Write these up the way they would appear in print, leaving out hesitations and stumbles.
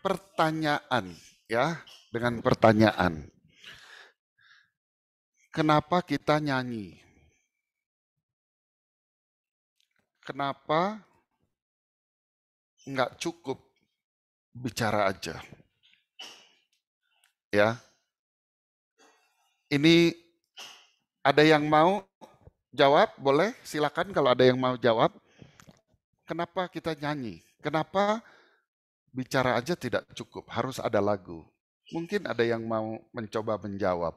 pertanyaan ya, dengan pertanyaan. Kenapa kita nyanyi? Kenapa nggak cukup bicara aja? Ya, ini ada yang mau jawab? Boleh, silakan kalau ada yang mau jawab. Kenapa kita nyanyi? Kenapa bicara aja tidak cukup? Harus ada lagu. Mungkin ada yang mau mencoba menjawab.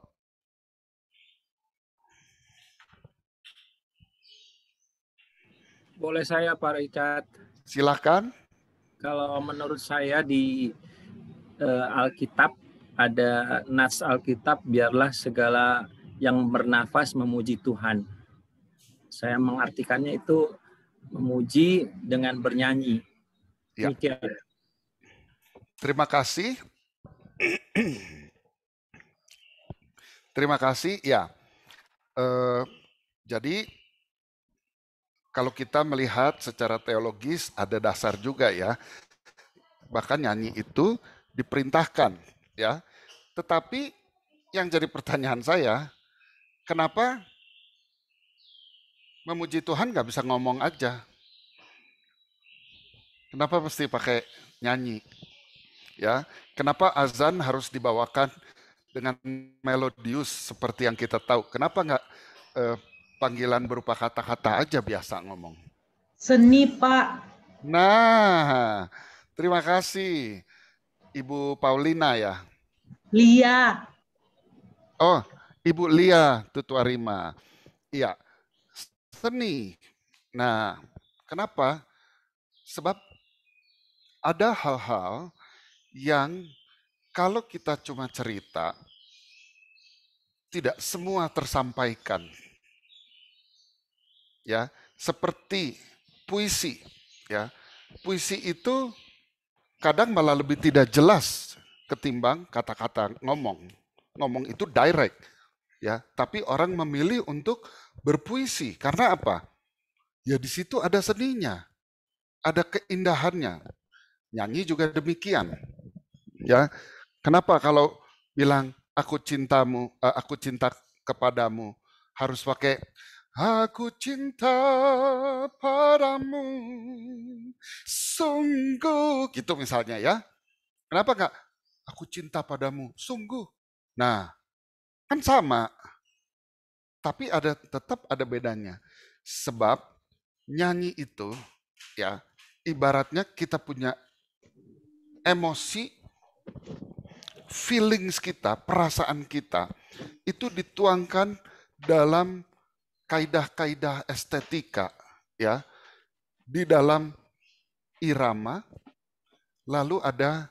Boleh saya Pak Richard? Silakan. Kalau menurut saya di Alkitab ada nas Alkitab, biarlah segala yang bernafas memuji Tuhan. Saya mengartikannya itu memuji dengan bernyanyi. Ya. Demikian. Terima kasih. Terima kasih. Ya. Jadi kalau kita melihat secara teologis ada dasar juga ya. Bahkan nyanyi itu diperintahkan ya. Tetapi yang jadi pertanyaan saya, kenapa memuji Tuhan nggak bisa ngomong aja? Kenapa mesti pakai nyanyi? Ya, kenapa azan harus dibawakan dengan melodius seperti yang kita tahu? Kenapa nggak panggilan berupa kata-kata aja biasa ngomong? Seni, Pak. Nah, terima kasih Ibu Paulina ya. Lia. Oh, Ibu Lia Tutuarima. Iya, seni. Nah, kenapa? Sebab ada hal-hal yang kalau kita cuma cerita, tidak semua tersampaikan. Ya, seperti puisi, ya. Puisi itu kadang malah lebih tidak jelas ketimbang kata-kata ngomong. Ngomong itu direct, ya. Tapi orang memilih untuk berpuisi karena apa? Ya di situ ada seninya, ada keindahannya. Nyanyi juga demikian, ya. Kenapa kalau bilang aku cintamu, aku cinta kepadamu harus pakai aku cinta padamu sungguh gitu misalnya ya. Kenapa enggak aku cinta padamu sungguh? Nah, kan sama, tapi tetap ada bedanya. Sebab nyanyi itu ya ibaratnya kita punya emosi, feelings kita, perasaan kita itu dituangkan dalam kaidah-kaidah estetika ya, di dalam irama, lalu ada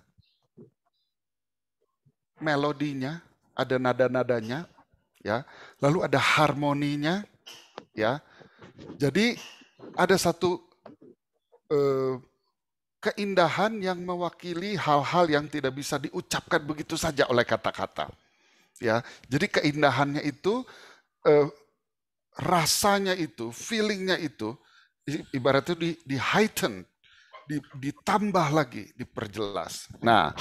melodinya, ada nada-nadanya ya, lalu ada harmoninya ya. Jadi ada satu keindahan yang mewakili hal-hal yang tidak bisa diucapkan begitu saja oleh kata-kata. Ya, jadi keindahannya itu rasanya itu, feelingnya itu, ibaratnya di heighten, ditambah lagi, diperjelas. Nah,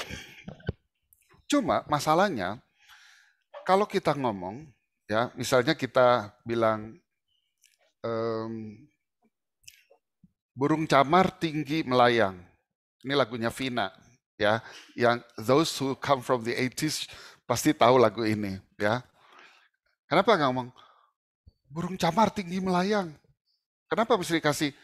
cuma masalahnya kalau kita ngomong, ya misalnya kita bilang burung camar tinggi melayang. Ini lagunya Vina, ya, yang those who come from the 80s pasti tahu lagu ini, ya. Kenapa nggak ngomong burung camar tinggi melayang? Kenapa mesti dikasih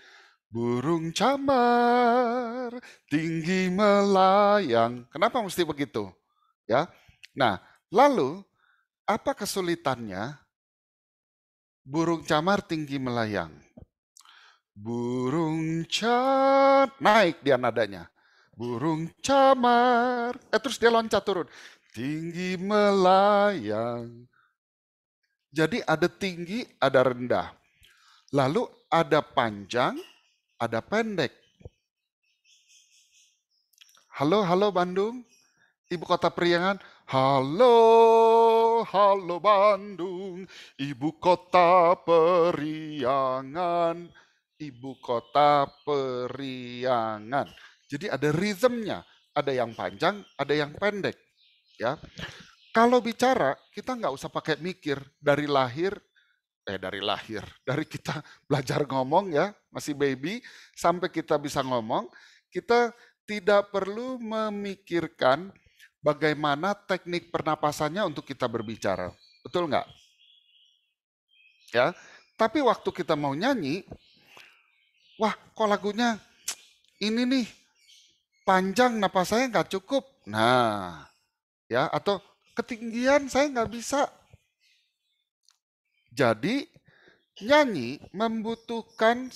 burung camar tinggi melayang? Kenapa mesti begitu? Ya. Nah, lalu apa kesulitannya burung camar tinggi melayang? Burung camar, naik dia nadanya. Burung camar, terus dia loncat turun. Tinggi melayang. Jadi ada tinggi, ada rendah. Lalu ada panjang, ada pendek. Halo, halo Bandung, ibu kota periangan. Halo, halo Bandung, ibu kota periangan. Ibu kota periangan. Jadi ada rhythmnya, ada yang panjang, ada yang pendek. Ya, kalau bicara kita nggak usah pakai mikir dari kita belajar ngomong ya, masih baby, sampai kita bisa ngomong, kita tidak perlu memikirkan bagaimana teknik pernapasannya untuk kita berbicara. Betul nggak? Ya, tapi waktu kita mau nyanyi, wah kok lagunya ini nih, panjang napas saya nggak cukup. Nah, ya, atau ketinggian saya nggak bisa. Jadi nyanyi membutuhkan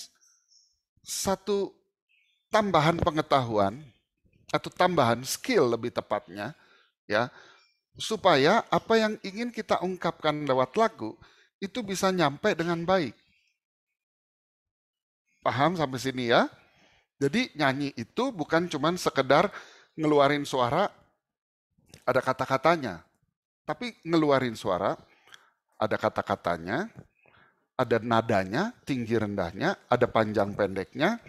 satu tambahan pengetahuan atau tambahan skill lebih tepatnya, ya, supaya apa yang ingin kita ungkapkan lewat lagu itu bisa nyampe dengan baik. Paham sampai sini ya? Jadi nyanyi itu bukan cuman sekedar ngeluarin suara, ada kata-katanya. Tapi ngeluarin suara, ada kata-katanya, ada nadanya, tinggi rendahnya, ada panjang pendeknya,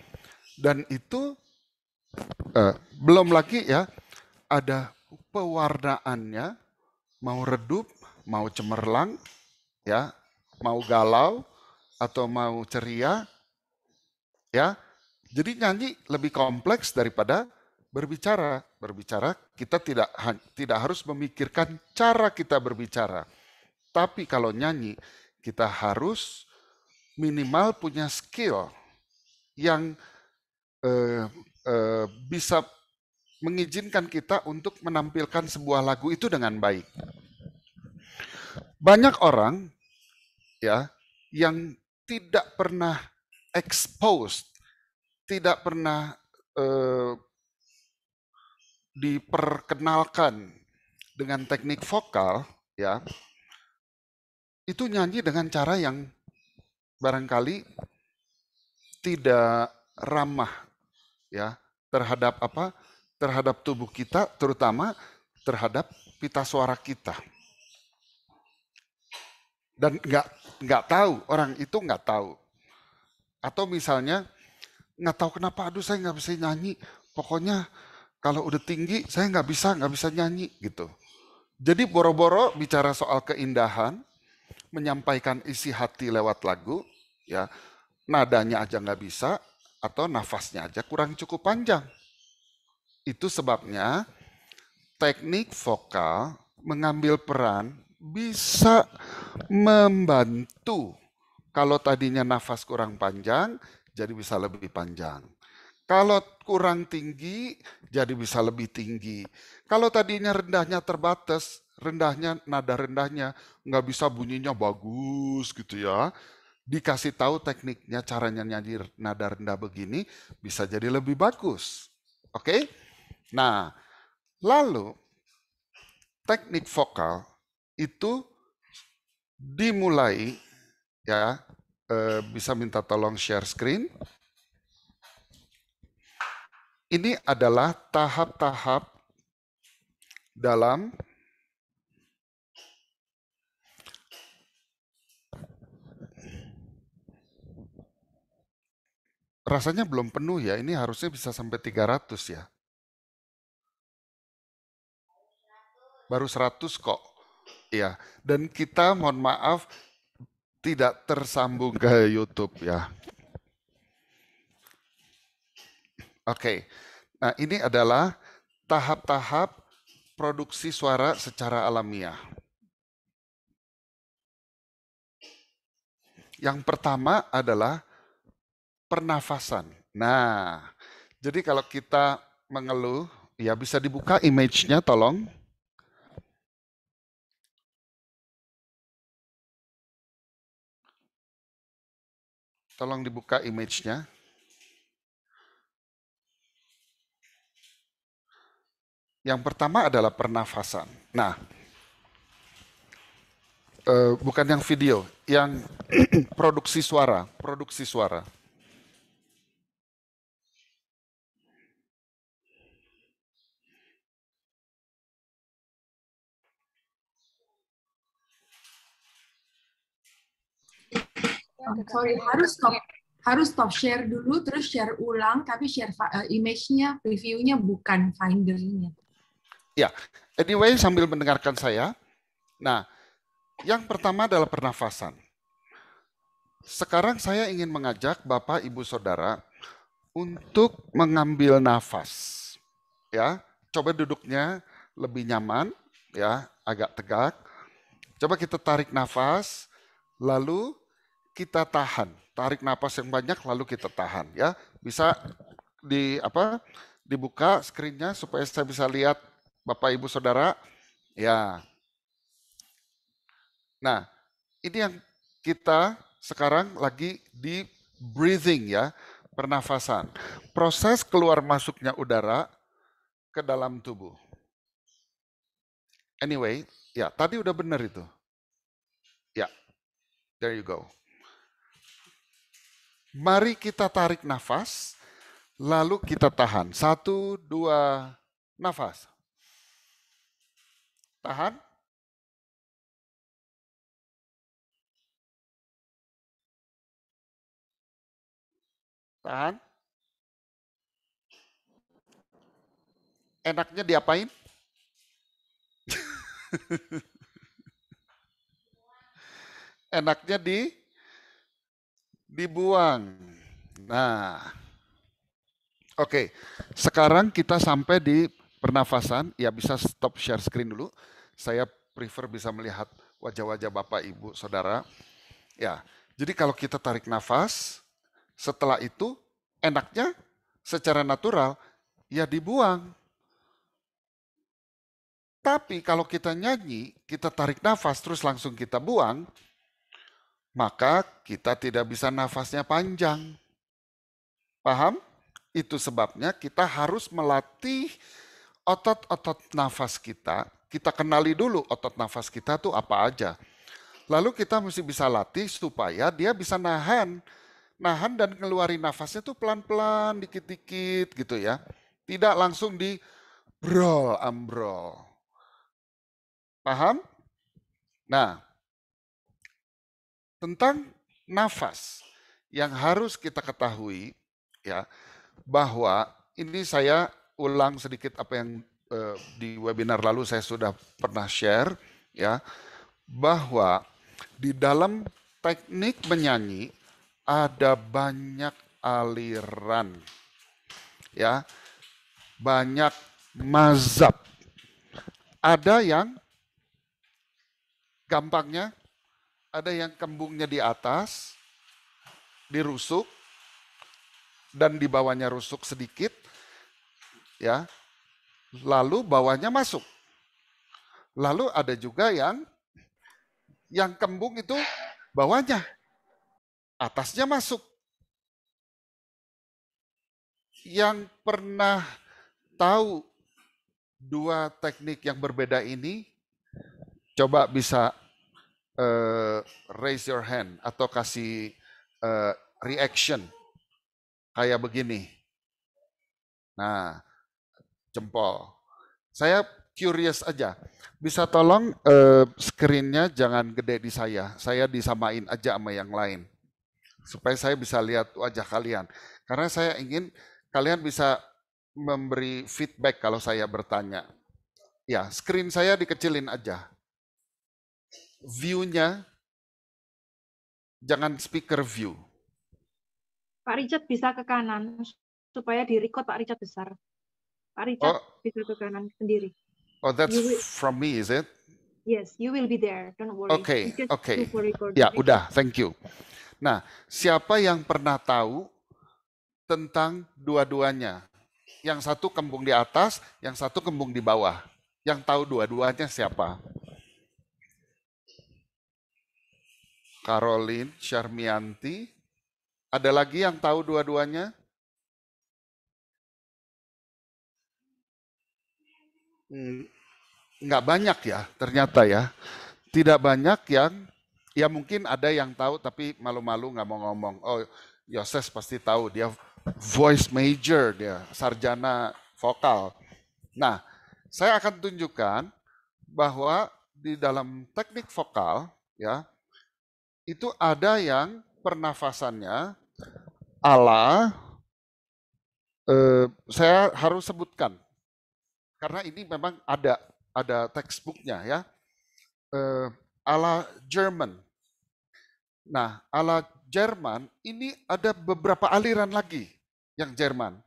dan itu belum lagi ya, ada pewarnaannya, mau redup, mau cemerlang, ya, mau galau, atau mau ceria, ya. Jadi nyanyi lebih kompleks daripada berbicara. Berbicara kita tidak harus memikirkan cara kita berbicara. Tapi kalau nyanyi kita harus minimal punya skill yang bisa mengizinkan kita untuk menampilkan sebuah lagu itu dengan baik. Banyak orang ya yang tidak pernah exposed, tidak pernah diperkenalkan dengan teknik vokal, ya, itu nyanyi dengan cara yang barangkali tidak ramah, ya, terhadap apa? Terhadap tubuh kita, terutama terhadap pita suara kita. Dan nggak tahu, orang itu nggak tahu. Atau misalnya nggak tahu kenapa, aduh saya nggak bisa nyanyi. Pokoknya kalau udah tinggi saya nggak bisa nyanyi gitu. Jadi boro-boro bicara soal keindahan, menyampaikan isi hati lewat lagu, ya nadanya aja nggak bisa, atau nafasnya aja kurang cukup panjang. Itu sebabnya teknik vokal mengambil peran bisa membantu. Kalau tadinya nafas kurang panjang, jadi bisa lebih panjang. Kalau kurang tinggi, jadi bisa lebih tinggi. Kalau tadinya rendahnya terbatas, nada rendahnya nggak bisa bunyinya bagus gitu ya. Dikasih tahu tekniknya, caranya nyanyi nada rendah begini, bisa jadi lebih bagus. Oke? Nah, lalu teknik vokal itu dimulai, ya, bisa minta tolong share screen. Ini adalah tahap-tahap dalam rasanya belum penuh ya, ini harusnya bisa sampai 300 ya. Baru 100 kok. Ya, dan kita mohon maaf tidak tersambung ke YouTube ya. Oke. Nah, ini adalah tahap-tahap produksi suara secara alamiah. Yang pertama adalah pernafasan. Nah, jadi kalau kita mengeluh, ya bisa dibuka image-nya tolong. Tolong dibuka image-nya. Yang pertama adalah pernafasan. Nah, bukan yang video, yang produksi suara. Sorry, harus stop. harus stop share dulu, terus share ulang, tapi share image-nya, preview-nya bukan Finder-nya. Ya, anyway sambil mendengarkan saya. Nah, yang pertama adalah pernafasan. Sekarang saya ingin mengajak Bapak, Ibu, Saudara untuk mengambil nafas. Ya, coba duduknya lebih nyaman, ya, agak tegak. Coba kita tarik nafas, lalu kita tahan. Tarik nafas yang banyak, lalu kita tahan. Ya, bisa dibuka screen-nya supaya saya bisa lihat Bapak, Ibu, Saudara. Ya. Nah, ini yang kita sekarang lagi di breathing ya, pernafasan. Proses keluar masuknya udara ke dalam tubuh. Anyway, ya tadi udah benar itu. Ya, there you go. Mari kita tarik nafas, lalu kita tahan. 1, 2, nafas. Tahan. Tahan. Enaknya diapain? Enaknya dibuang. Nah, oke. Sekarang kita sampai di pernafasan. Ya bisa stop share screen dulu. Saya prefer bisa melihat wajah-wajah Bapak, Ibu, Saudara. Ya, jadi kalau kita tarik nafas, setelah itu enaknya secara natural ya dibuang. Tapi kalau kita nyanyi, kita tarik nafas terus langsung kita buang, maka kita tidak bisa nafasnya panjang. Paham? Itu sebabnya kita harus melatih otot-otot nafas kita. Kita kenali dulu otot nafas kita tuh apa aja. Lalu kita mesti bisa latih supaya dia bisa nahan. Nahan dan ngeluarin nafasnya tuh pelan-pelan, dikit-dikit gitu ya. Tidak langsung di brol ambrol. Paham? Nah, tentang nafas yang harus kita ketahui ya, bahwa ini saya ulang sedikit apa yang di webinar lalu saya sudah pernah share ya, bahwa di dalam teknik menyanyi ada banyak aliran ya, banyak mazhab. Ada yang gampangnya, ada yang kembungnya di atas, dirusuk, dan di bawahnya rusuk sedikit, ya. Lalu bawahnya masuk. Lalu ada juga yang kembung itu bawahnya, atasnya masuk. Yang pernah tahu dua teknik yang berbeda ini, coba bisa raise your hand atau kasih reaction kayak begini. Nah, jempol. Saya curious aja. Bisa tolong screen-nya jangan gede di saya. Saya disamain aja sama yang lain. Supaya saya bisa lihat wajah kalian. Karena saya ingin kalian bisa memberi feedback kalau saya bertanya. Ya, screen saya dikecilin aja. View-nya jangan speaker view. Pak Richard bisa ke kanan supaya di record Pak Richard besar. Pak Richard bisa ke kanan sendiri. Oh, that's from me, is it? Yes, you will be there. Don't worry. Oke. Ya, udah, thank you. Nah, siapa yang pernah tahu tentang dua-duanya? Yang satu kembung di atas, yang satu kembung di bawah. Yang tahu dua-duanya siapa? Caroline Syarmianti. Ada lagi yang tahu dua-duanya? Nggak banyak ya, ternyata ya. Tidak banyak yang, ya mungkin ada yang tahu tapi malu-malu nggak mau ngomong. Oh, Yoses pasti tahu, dia voice major, dia sarjana vokal. Nah, saya akan tunjukkan bahwa di dalam teknik vokal, ya, itu ada yang pernafasannya Allah, saya harus sebutkan karena ini memang ada textbooknya ya. Allah Jerman. Nah, Allah Jerman ini ada beberapa aliran lagi yang Jerman.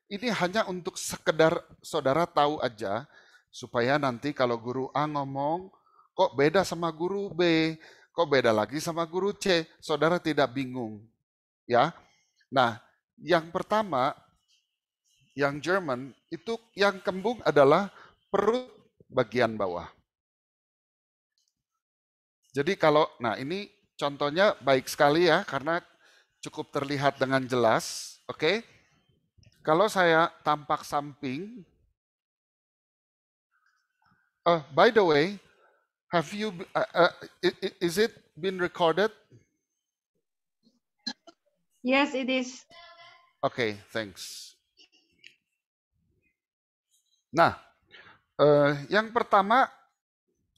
Ini hanya untuk sekedar saudara tahu aja supaya nanti kalau guru A ngomong kok beda sama guru B, kok beda lagi sama guru C, saudara tidak bingung. Ya. Nah, yang pertama yang Jerman itu yang kembung adalah perut bagian bawah. Jadi kalau, nah ini contohnya baik sekali ya karena cukup terlihat dengan jelas, oke? Kalau saya tampak samping, by the way, have you, is it been recorded? Yes, it is. Okay, thanks. Nah, yang pertama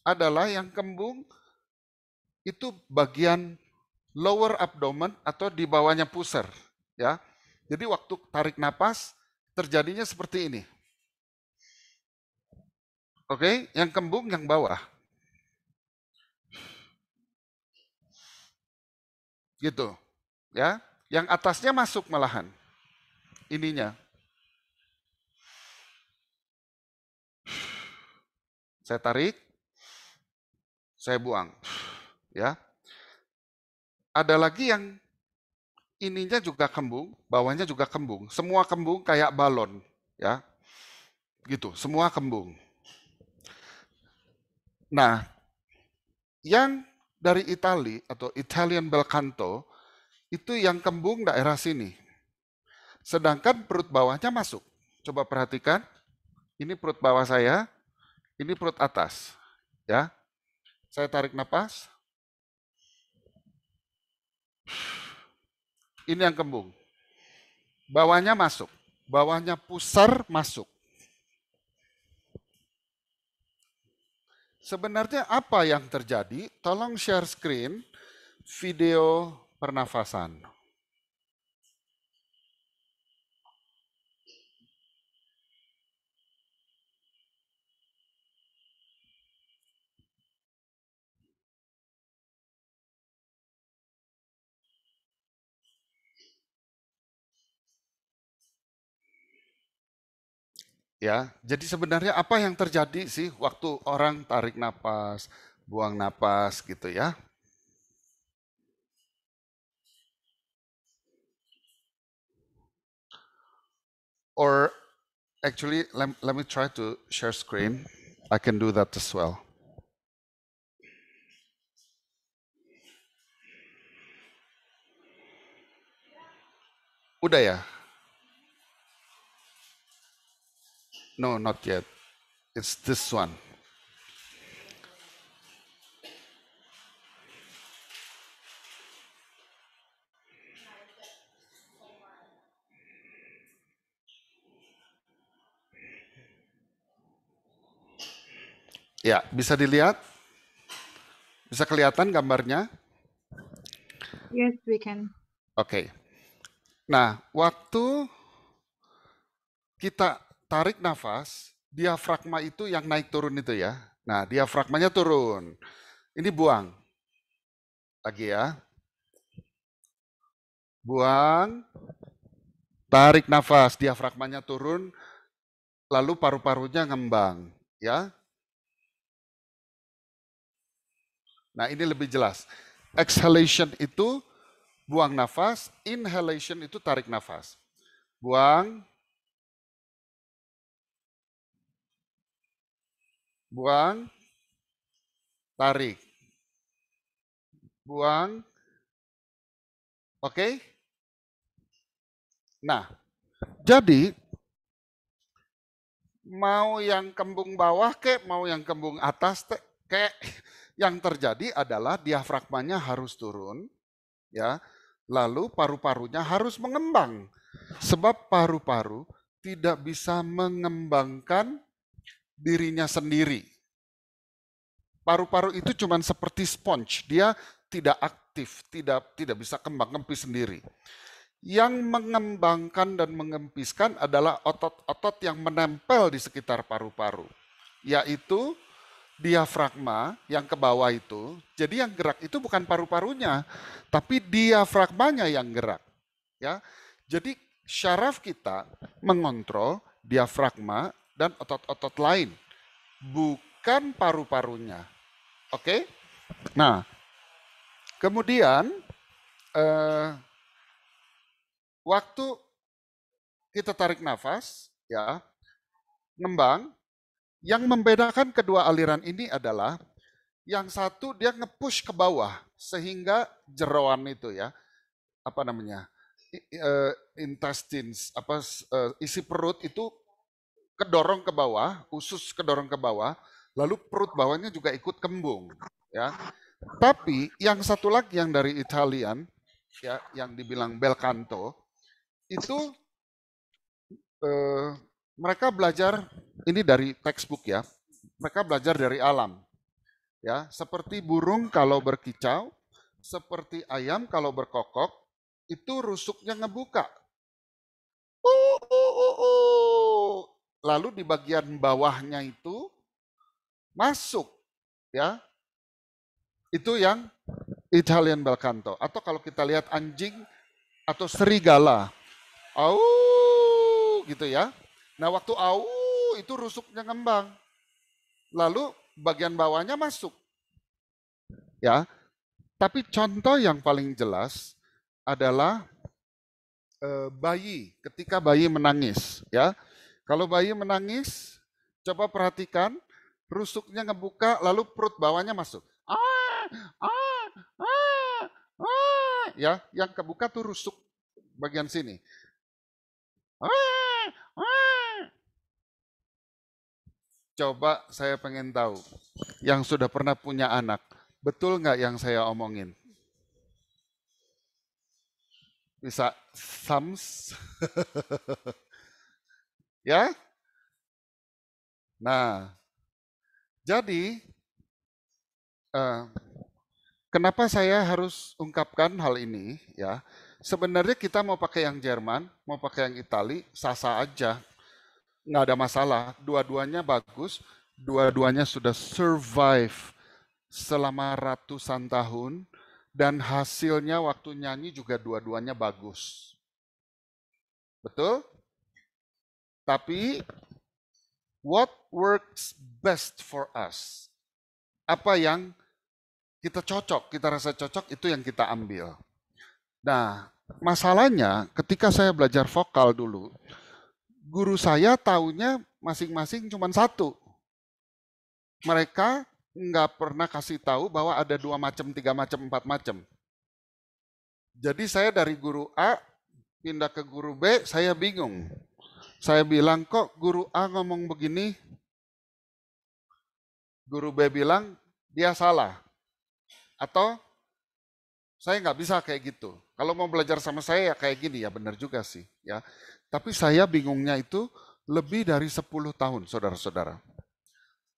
adalah yang kembung itu bagian lower abdomen atau di bawahnya pusar, ya. Jadi waktu tarik napas terjadinya seperti ini. Oke, yang kembung yang bawah. Gitu, ya. Yang atasnya masuk malahan. Ininya. Saya tarik, saya buang, ya. Ada lagi yang ininya juga kembung, bawahnya juga kembung. Semua kembung kayak balon, ya. Gitu, semua kembung. Nah, yang dari Itali atau Italian bel canto itu yang kembung daerah sini. Sedangkan perut bawahnya masuk. Coba perhatikan, ini perut bawah saya, ini perut atas. Ya, saya tarik napas. Ini yang kembung. Bawahnya masuk. Bawahnya pusar masuk. Sebenarnya apa yang terjadi? Tolong share screen video pernafasan. Ya, jadi sebenarnya apa yang terjadi sih waktu orang tarik napas, buang napas gitu ya? Or actually, let me try to share screen. I can do that as well. Udah ya? No, not yet. It's this one. Ya, bisa dilihat? Bisa kelihatan gambarnya? Yes, we can. Oke. Nah, waktu kita tarik nafas, diafragma itu yang naik turun itu ya. Nah, diafragmanya turun. Ini buang. Lagi ya. Buang. Tarik nafas, diafragmanya turun, lalu paru-parunya ngembang, ya. Nah, ini lebih jelas. Exhalation itu buang nafas, inhalation itu tarik nafas. Buang. Buang, tarik. Buang. Oke? Nah, jadi mau yang kembung bawah kek, mau yang kembung atas kek, yang terjadi adalah diafragmanya harus turun, ya. Lalu paru-parunya harus mengembang. Sebab paru-paru tidak bisa mengembangkan dirinya sendiri. Paru-paru itu cuma seperti sponge, dia tidak aktif, tidak bisa kembang-kempis sendiri. Yang mengembangkan dan mengempiskan adalah otot-otot yang menempel di sekitar paru-paru, yaitu diafragma yang ke bawah itu. Jadi yang gerak itu bukan paru-parunya, tapi diafragmanya yang gerak. Ya, jadi syaraf kita mengontrol diafragma dan otot-otot lain, bukan paru-parunya. Oke? Nah, kemudian waktu kita tarik nafas, ya, ngembang, yang membedakan kedua aliran ini adalah yang satu dia nge-push ke bawah sehingga jeroan itu ya, apa namanya, intestines, isi perut itu kedorong ke bawah, usus kedorong ke bawah, lalu perut bawahnya juga ikut kembung, ya. Tapi yang satu lagi yang dari Italian, ya, yang dibilang bel canto, itu mereka belajar ini dari textbook ya. Mereka belajar dari alam. Ya, seperti burung kalau berkicau, seperti ayam kalau berkokok, itu rusuknya ngebuka. Lalu di bagian bawahnya itu masuk, ya. Itu yang Italian bel canto. Atau kalau kita lihat anjing atau serigala, au gitu ya. Nah, waktu au itu rusuknya ngembang. Lalu bagian bawahnya masuk. Ya. Tapi contoh yang paling jelas adalah bayi, ketika bayi menangis, ya. Kalau bayi menangis, coba perhatikan rusuknya ngebuka lalu perut bawahnya masuk. Ya, yang kebuka tuh rusuk bagian sini. Coba saya pengen tahu, yang sudah pernah punya anak, betul nggak yang saya omongin? Bisa thumbs? Ya? Nah, jadi kenapa saya harus ungkapkan hal ini? Ya, sebenarnya kita mau pakai yang Jerman, mau pakai yang Itali, sah-sah aja, nggak ada masalah. Dua-duanya bagus, dua-duanya sudah survive selama ratusan tahun, dan hasilnya waktu nyanyi juga dua-duanya bagus. Betul? Tapi what works best for us? Apa yang kita cocok, kita rasa cocok, itu yang kita ambil. Nah, masalahnya ketika saya belajar vokal dulu, guru saya taunya masing-masing cuma satu. Mereka nggak pernah kasih tahu bahwa ada 2 macam, 3 macam, 4 macam. Jadi saya dari guru A pindah ke guru B, saya bingung. Saya bilang, kok guru A ngomong begini? Guru B bilang, dia salah. Atau saya nggak bisa kayak gitu. Kalau mau belajar sama saya ya kayak gini, ya benar juga sih. Ya. Tapi saya bingungnya itu lebih dari 10 tahun, saudara-saudara.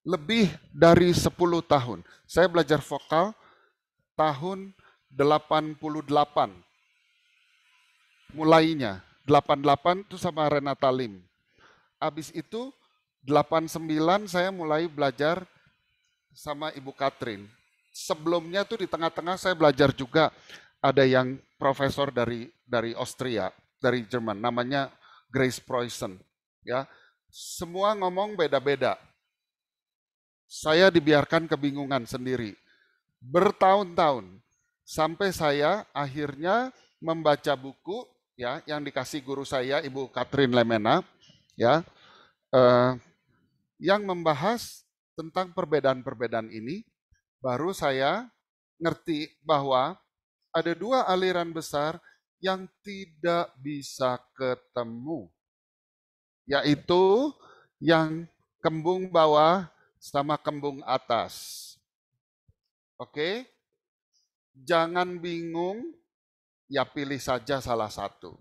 Lebih dari 10 tahun. Saya belajar vokal tahun 88. Mulainya. 88 itu sama Renata Lim. Habis itu 89 saya mulai belajar sama Ibu Katrin. Sebelumnya tuh di tengah-tengah saya belajar juga ada yang profesor dari Austria, dari Jerman, namanya Grace Preussen. Ya, semua ngomong beda-beda. Saya dibiarkan kebingungan sendiri bertahun-tahun sampai saya akhirnya membaca buku ya yang dikasih guru saya Ibu Katrin Lemena ya yang membahas tentang perbedaan-perbedaan ini. Baru saya ngerti bahwa ada 2 aliran besar yang tidak bisa ketemu, yaitu yang kembung bawah sama kembung atas. Oke? Jangan bingung, ya pilih saja salah satu.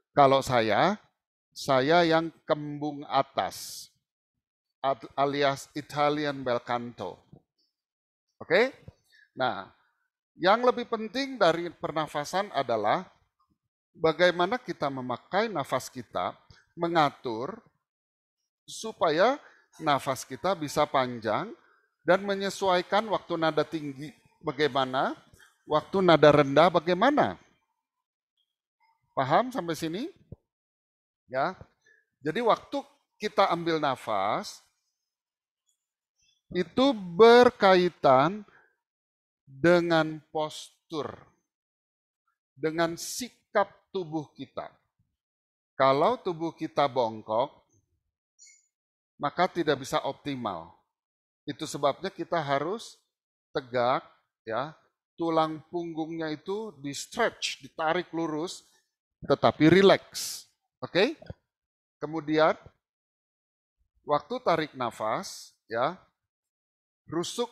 Kalau saya yang kembung atas, alias Italian bel canto. Oke? Nah, yang lebih penting dari pernafasan adalah bagaimana kita memakai nafas kita, mengatur supaya nafas kita bisa panjang dan menyesuaikan waktu nada tinggi bagaimana, waktu nada rendah bagaimana. Paham sampai sini? Ya. Jadi waktu kita ambil nafas itu berkaitan dengan postur, dengan sikap tubuh kita. Kalau tubuh kita bongkok, maka tidak bisa optimal. Itu sebabnya kita harus tegak, ya. Tulang punggungnya itu di stretch, ditarik lurus, tetapi relax. Oke? Kemudian waktu tarik nafas, ya, rusuk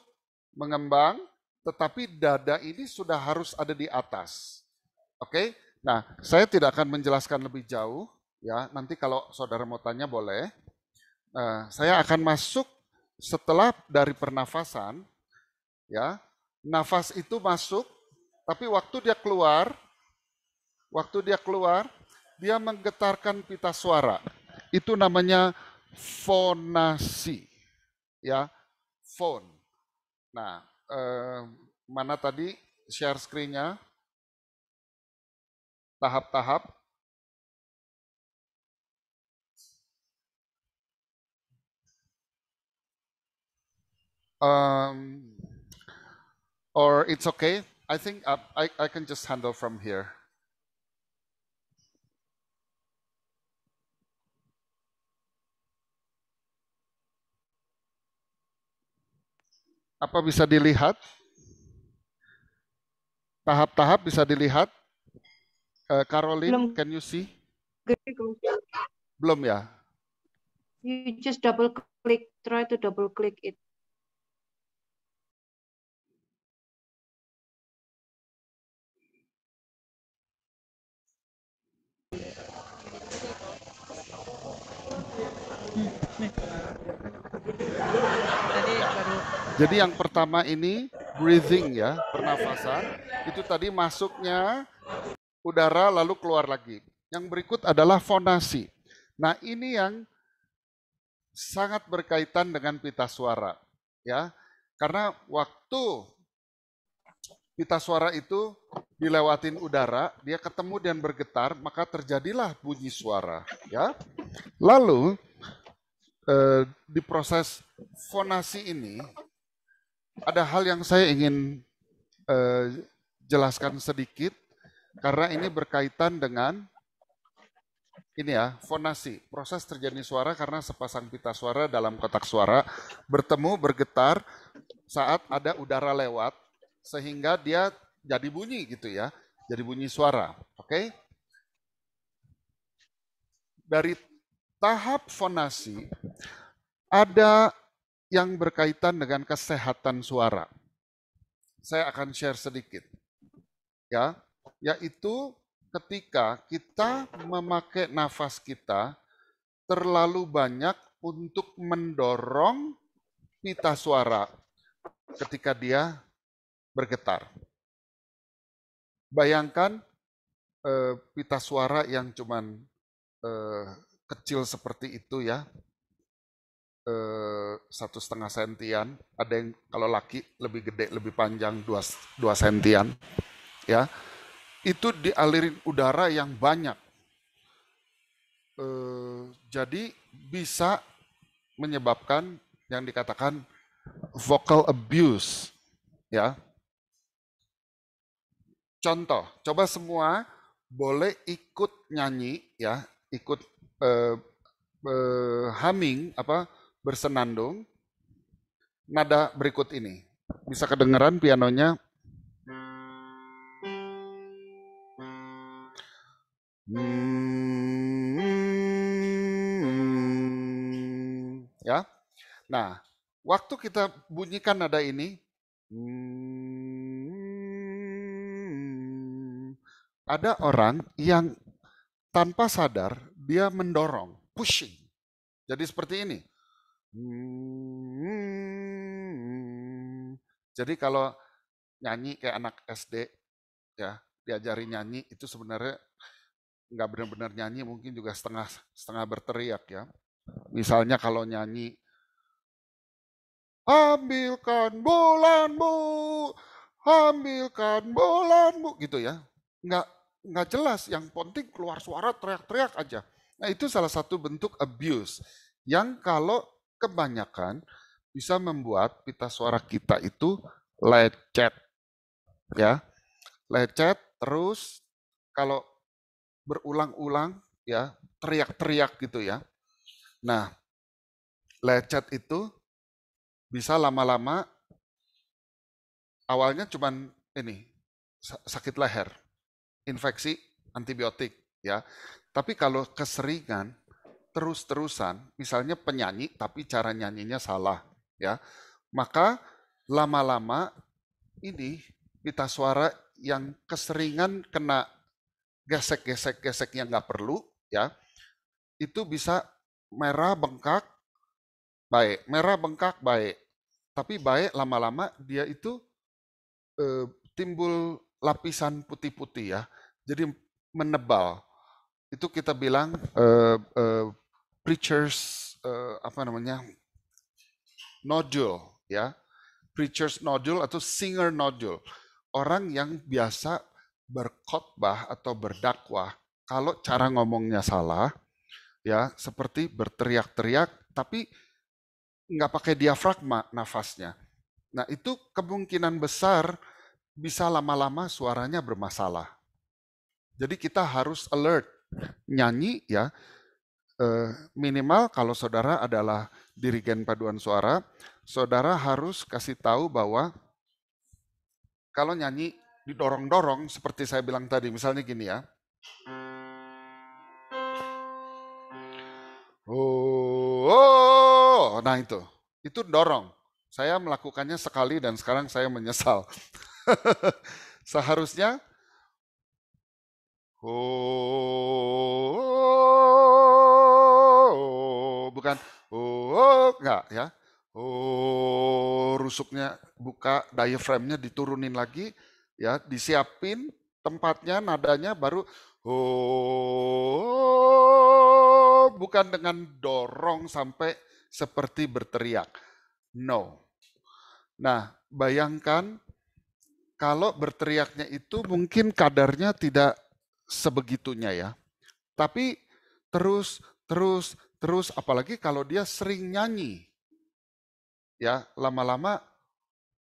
mengembang, tetapi dada ini sudah harus ada di atas. Oke? Nah, saya tidak akan menjelaskan lebih jauh, ya. Nanti kalau saudara mau tanya boleh. Saya akan masuk setelah dari pernafasan, ya. Nafas itu masuk, tapi waktu dia keluar, dia menggetarkan pita suara. Itu namanya fonasi, ya, fon. Nah, mana tadi share screen-nya? Tahap-tahap. Or it's okay. I think I can just handle from here. Apa bisa dilihat? Tahap-tahap bisa dilihat? Caroline, Belum. can you see? Belum. Belum ya? You just double click, try to double click it. Jadi yang pertama ini breathing, ya, pernafasan. Itu tadi masuknya udara lalu keluar lagi. Yang berikut adalah fonasi. Nah, ini yang sangat berkaitan dengan pita suara, ya. Karena waktu pita suara itu dilewatin udara, dia ketemu dan bergetar, maka terjadilah bunyi suara, ya. Lalu di proses fonasi ini ada hal yang saya ingin jelaskan sedikit karena ini berkaitan dengan ini, ya, fonasi. Proses terjadi suara karena sepasang pita suara dalam kotak suara bertemu, bergetar saat ada udara lewat sehingga dia jadi bunyi gitu, ya. Jadi bunyi suara. Oke? Dari tahap fonasi ada yang berkaitan dengan kesehatan suara. Saya akan share sedikit, ya, yaitu ketika kita memakai nafas kita terlalu banyak untuk mendorong pita suara ketika dia bergetar. Bayangkan pita suara yang cuman kecil seperti itu, ya, 1,5 sentian, ada yang kalau laki lebih gede, lebih panjang 2 sentian, ya, itu dialirin udara yang banyak, jadi bisa menyebabkan yang dikatakan vocal abuse, ya. Contoh, coba semua boleh ikut nyanyi, ya, ikut humming, bersenandung, nada berikut ini. Bisa kedengeran pianonya? Ya. Nah, waktu kita bunyikan nada ini, ada orang yang tanpa sadar dia mendorong, pushing. Jadi seperti ini. Jadi kalau nyanyi kayak anak SD, ya, diajari nyanyi itu sebenarnya nggak benar-benar nyanyi, mungkin juga setengah berteriak ya. Misalnya kalau nyanyi, ambilkan bulanmu, ambilkan bulanmu, gitu ya. Nggak jelas, yang penting keluar suara teriak-teriak aja. Nah itu salah satu bentuk abuse, yang kalau kebanyakan bisa membuat pita suara kita itu lecet. Ya, lecet terus kalau berulang-ulang ya teriak-teriak gitu ya. Nah, lecet itu bisa lama-lama awalnya cuman ini sakit leher, infeksi antibiotik ya. Tapi kalau keseringan terus-terusan, misalnya penyanyi tapi cara nyanyinya salah ya, maka lama-lama ini pita suara yang keseringan kena gesek-gesek yang nggak perlu ya, itu bisa merah bengkak baik, merah bengkak baik, tapi baik lama-lama dia itu timbul lapisan putih-putih ya, jadi menebal. Itu kita bilang preacher's apa namanya nodule ya, preacher's nodule atau singer nodule. Orang yang biasa berkhotbah atau berdakwah, kalau cara ngomongnya salah, ya seperti berteriak-teriak, tapi nggak pakai diafragma nafasnya. Nah itu kemungkinan besar bisa lama-lama suaranya bermasalah. Jadi kita harus alert, nyanyi ya, minimal kalau saudara adalah dirigen paduan suara, saudara harus kasih tahu bahwa kalau nyanyi didorong-dorong seperti saya bilang tadi, misalnya gini ya. Oh, nah itu dorong. Saya melakukannya sekali dan sekarang saya menyesal. Seharusnya bukan enggak ya. Rusuknya buka, diaframnya diturunin lagi ya, disiapin tempatnya, nadanya baru bukan dengan dorong sampai seperti berteriak. No. Nah, bayangkan kalau berteriaknya itu mungkin kadarnya tidak sebegitunya ya. Tapi terus apalagi kalau dia sering nyanyi. Ya, lama-lama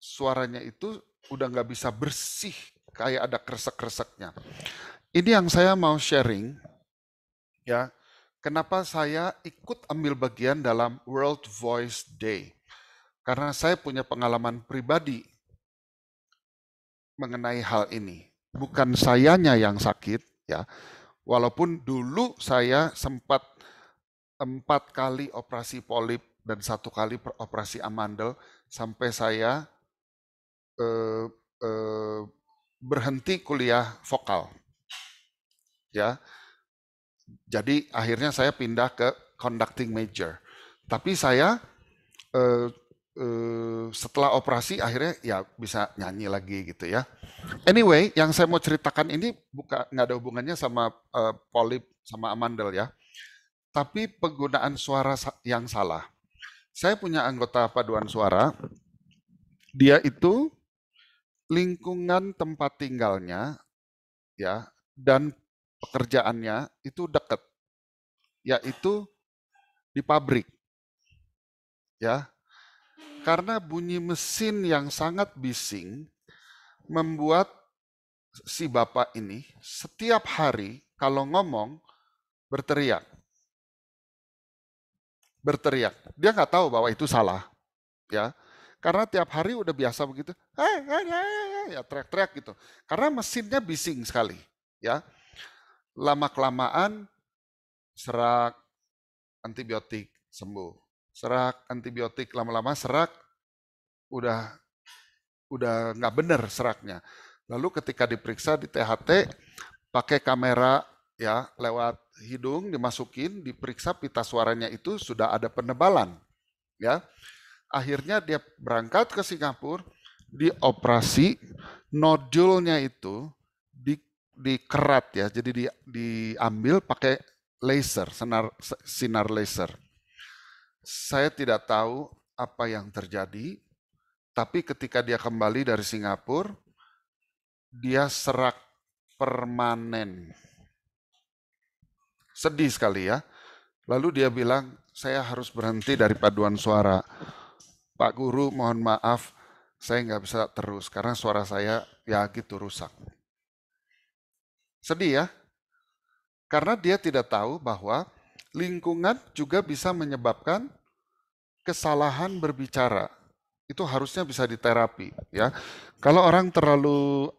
suaranya itu udah nggak bisa bersih, kayak ada kresek-kreseknya. Ini yang saya mau sharing ya. Kenapa saya ikut ambil bagian dalam World Voice Day? Karena saya punya pengalaman pribadi mengenai hal ini. Bukan sayanya yang sakit ya. Walaupun dulu saya sempat 4 kali operasi polip dan 1 kali operasi amandel sampai saya berhenti kuliah vokal. Ya. Jadi akhirnya saya pindah ke conducting major. Tapi saya setelah operasi akhirnya ya bisa nyanyi lagi gitu ya. Anyway, yang saya mau ceritakan ini nggak ada hubungannya sama polip sama amandel ya. Tapi penggunaan suara yang salah. Saya punya anggota paduan suara, dia itu lingkungan tempat tinggalnya ya dan pekerjaannya itu dekat, yaitu di pabrik. Ya. Karena bunyi mesin yang sangat bising membuat si bapak ini setiap hari kalau ngomong berteriak. Dia nggak tahu bahwa itu salah, ya. Karena tiap hari udah biasa begitu, ya teriak-teriak gitu. Karena mesinnya bising sekali, ya. Lama-kelamaan serak antibiotik sembuh, serak antibiotik lama-lama serak udah nggak bener seraknya. Lalu ketika diperiksa di THT pakai kamera ya lewat hidung dimasukin, diperiksa pita suaranya itu sudah ada penebalan ya. Akhirnya dia berangkat ke Singapura, dioperasi, nodulnya itu dikerat ya, jadi diambil pakai laser, sinar laser. Saya tidak tahu apa yang terjadi, tapi ketika dia kembali dari Singapura, dia serak permanen. Sedih sekali ya. Lalu dia bilang, saya harus berhenti dari paduan suara. Pak Guru, mohon maaf, saya nggak bisa terus karena suara saya ya gitu rusak. Sedih ya, karena dia tidak tahu bahwa lingkungan juga bisa menyebabkan kesalahan berbicara. Itu harusnya bisa diterapi ya. Kalau orang terlalu,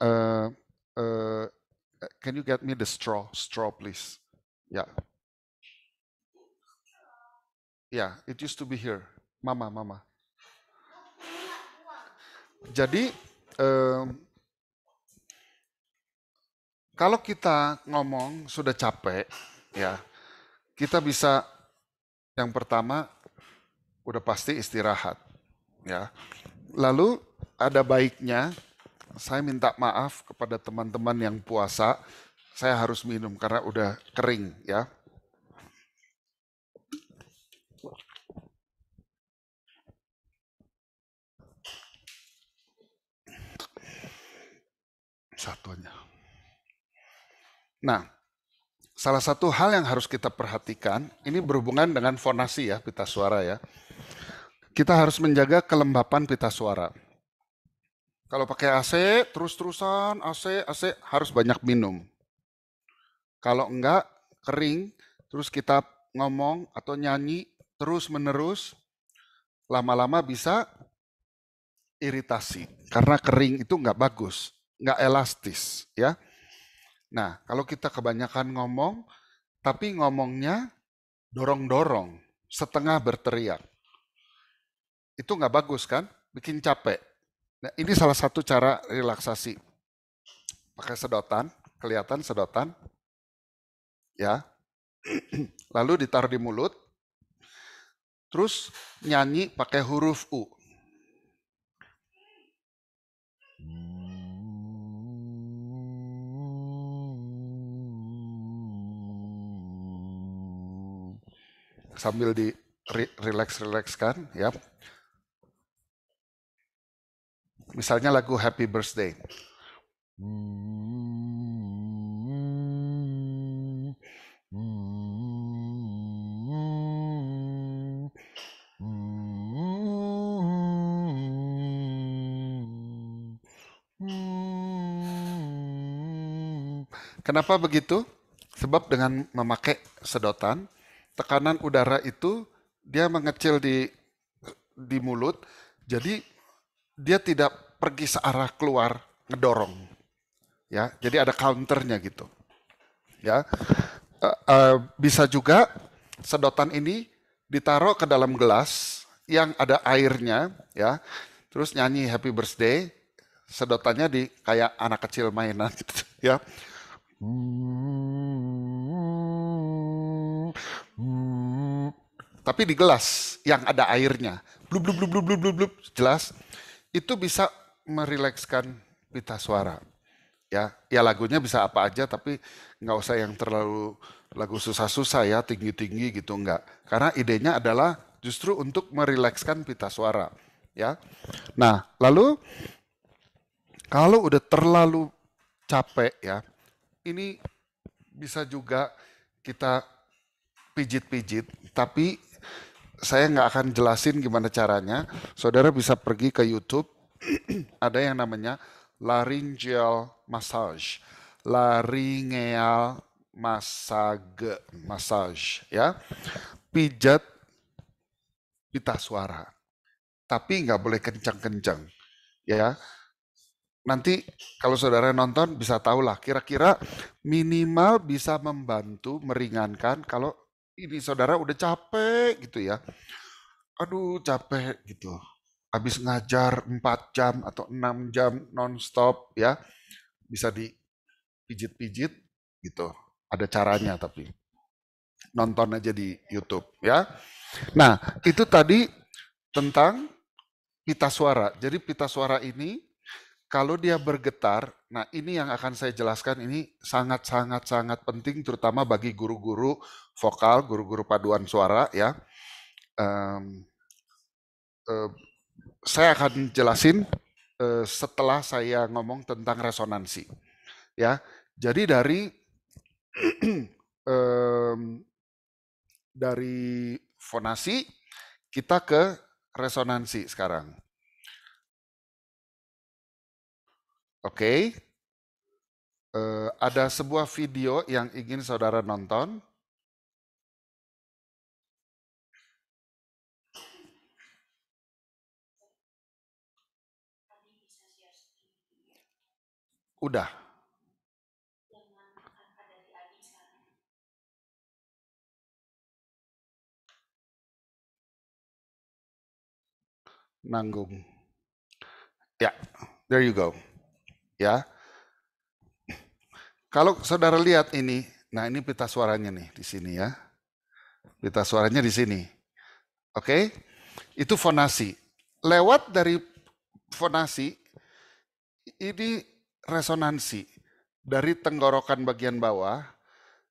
can you get me the straw please? Ya. Ya, it used to be here. Mama. Jadi, kalau kita ngomong sudah capek, ya, kita bisa yang pertama udah pasti istirahat, ya. Lalu ada baiknya saya minta maaf kepada teman-teman yang puasa, saya harus minum karena udah kering, ya. Satunya. Nah, salah satu hal yang harus kita perhatikan, ini berhubungan dengan fonasi ya, pita suara ya. Kita harus menjaga kelembapan pita suara. Kalau pakai AC, terus-terusan AC, harus banyak minum. Kalau enggak, kering, terus kita ngomong atau nyanyi terus-menerus, lama-lama bisa iritasi. Karena kering itu enggak bagus, enggak elastis ya. Nah, kalau kita kebanyakan ngomong, tapi ngomongnya dorong-dorong, setengah berteriak. Itu nggak bagus kan? Bikin capek. Nah, ini salah satu cara relaksasi. Pakai sedotan, kelihatan sedotan. Ya. Lalu ditaruh di mulut. Terus nyanyi pakai huruf U. Sambil di relax-relaxkan ya. Misalnya lagu Happy Birthday. Kenapa begitu? Sebab dengan memakai sedotan, tekanan udara itu dia mengecil di mulut, jadi dia tidak pergi searah keluar ngedorong, ya. Jadi ada counternya gitu, ya. Bisa juga sedotan ini ditaruh ke dalam gelas yang ada airnya, ya. Terus nyanyi Happy Birthday, sedotannya di kayak anak kecil mainan, gitu, ya. Tapi di gelas yang ada airnya, blub blub blub blub blub blub, blub, jelas itu bisa merilekskan pita suara. Ya lagunya bisa apa aja, tapi nggak usah yang terlalu lagu susah-susah ya, tinggi-tinggi gitu, enggak. Karena idenya adalah justru untuk merilekskan pita suara. Ya, nah lalu kalau udah terlalu capek ya, ini bisa juga kita pijit-pijit, tapi saya nggak akan jelasin gimana caranya. Saudara bisa pergi ke YouTube, ada yang namanya laryngeal massage, laryngeal massage, ya, pijat pita suara, tapi nggak boleh kencang-kencang, ya. Nanti kalau saudara nonton bisa tahulah kira-kira minimal bisa membantu meringankan kalau ini saudara udah capek gitu ya. Aduh capek gitu. Habis ngajar 4 jam atau 6 jam non-stop ya. Bisa dipijit-pijit gitu. Ada caranya tapi. Nonton aja di YouTube ya. Nah itu tadi tentang pita suara. Jadi pita suara ini Kalau dia bergetar, nah ini yang akan saya jelaskan, ini sangat penting terutama bagi guru-guru vokal, guru-guru paduan suara ya. Saya akan jelasin setelah saya ngomong tentang resonansi ya. Jadi dari fonasi kita ke resonansi sekarang. Oke. Ada sebuah video yang ingin saudara nonton. Udah. Nanggung. Ya, there you go. Ya. Kalau saudara lihat ini, nah ini pita suaranya nih di sini ya. Pita suaranya di sini. Oke? Itu fonasi. Lewat dari fonasi ini resonansi dari tenggorokan bagian bawah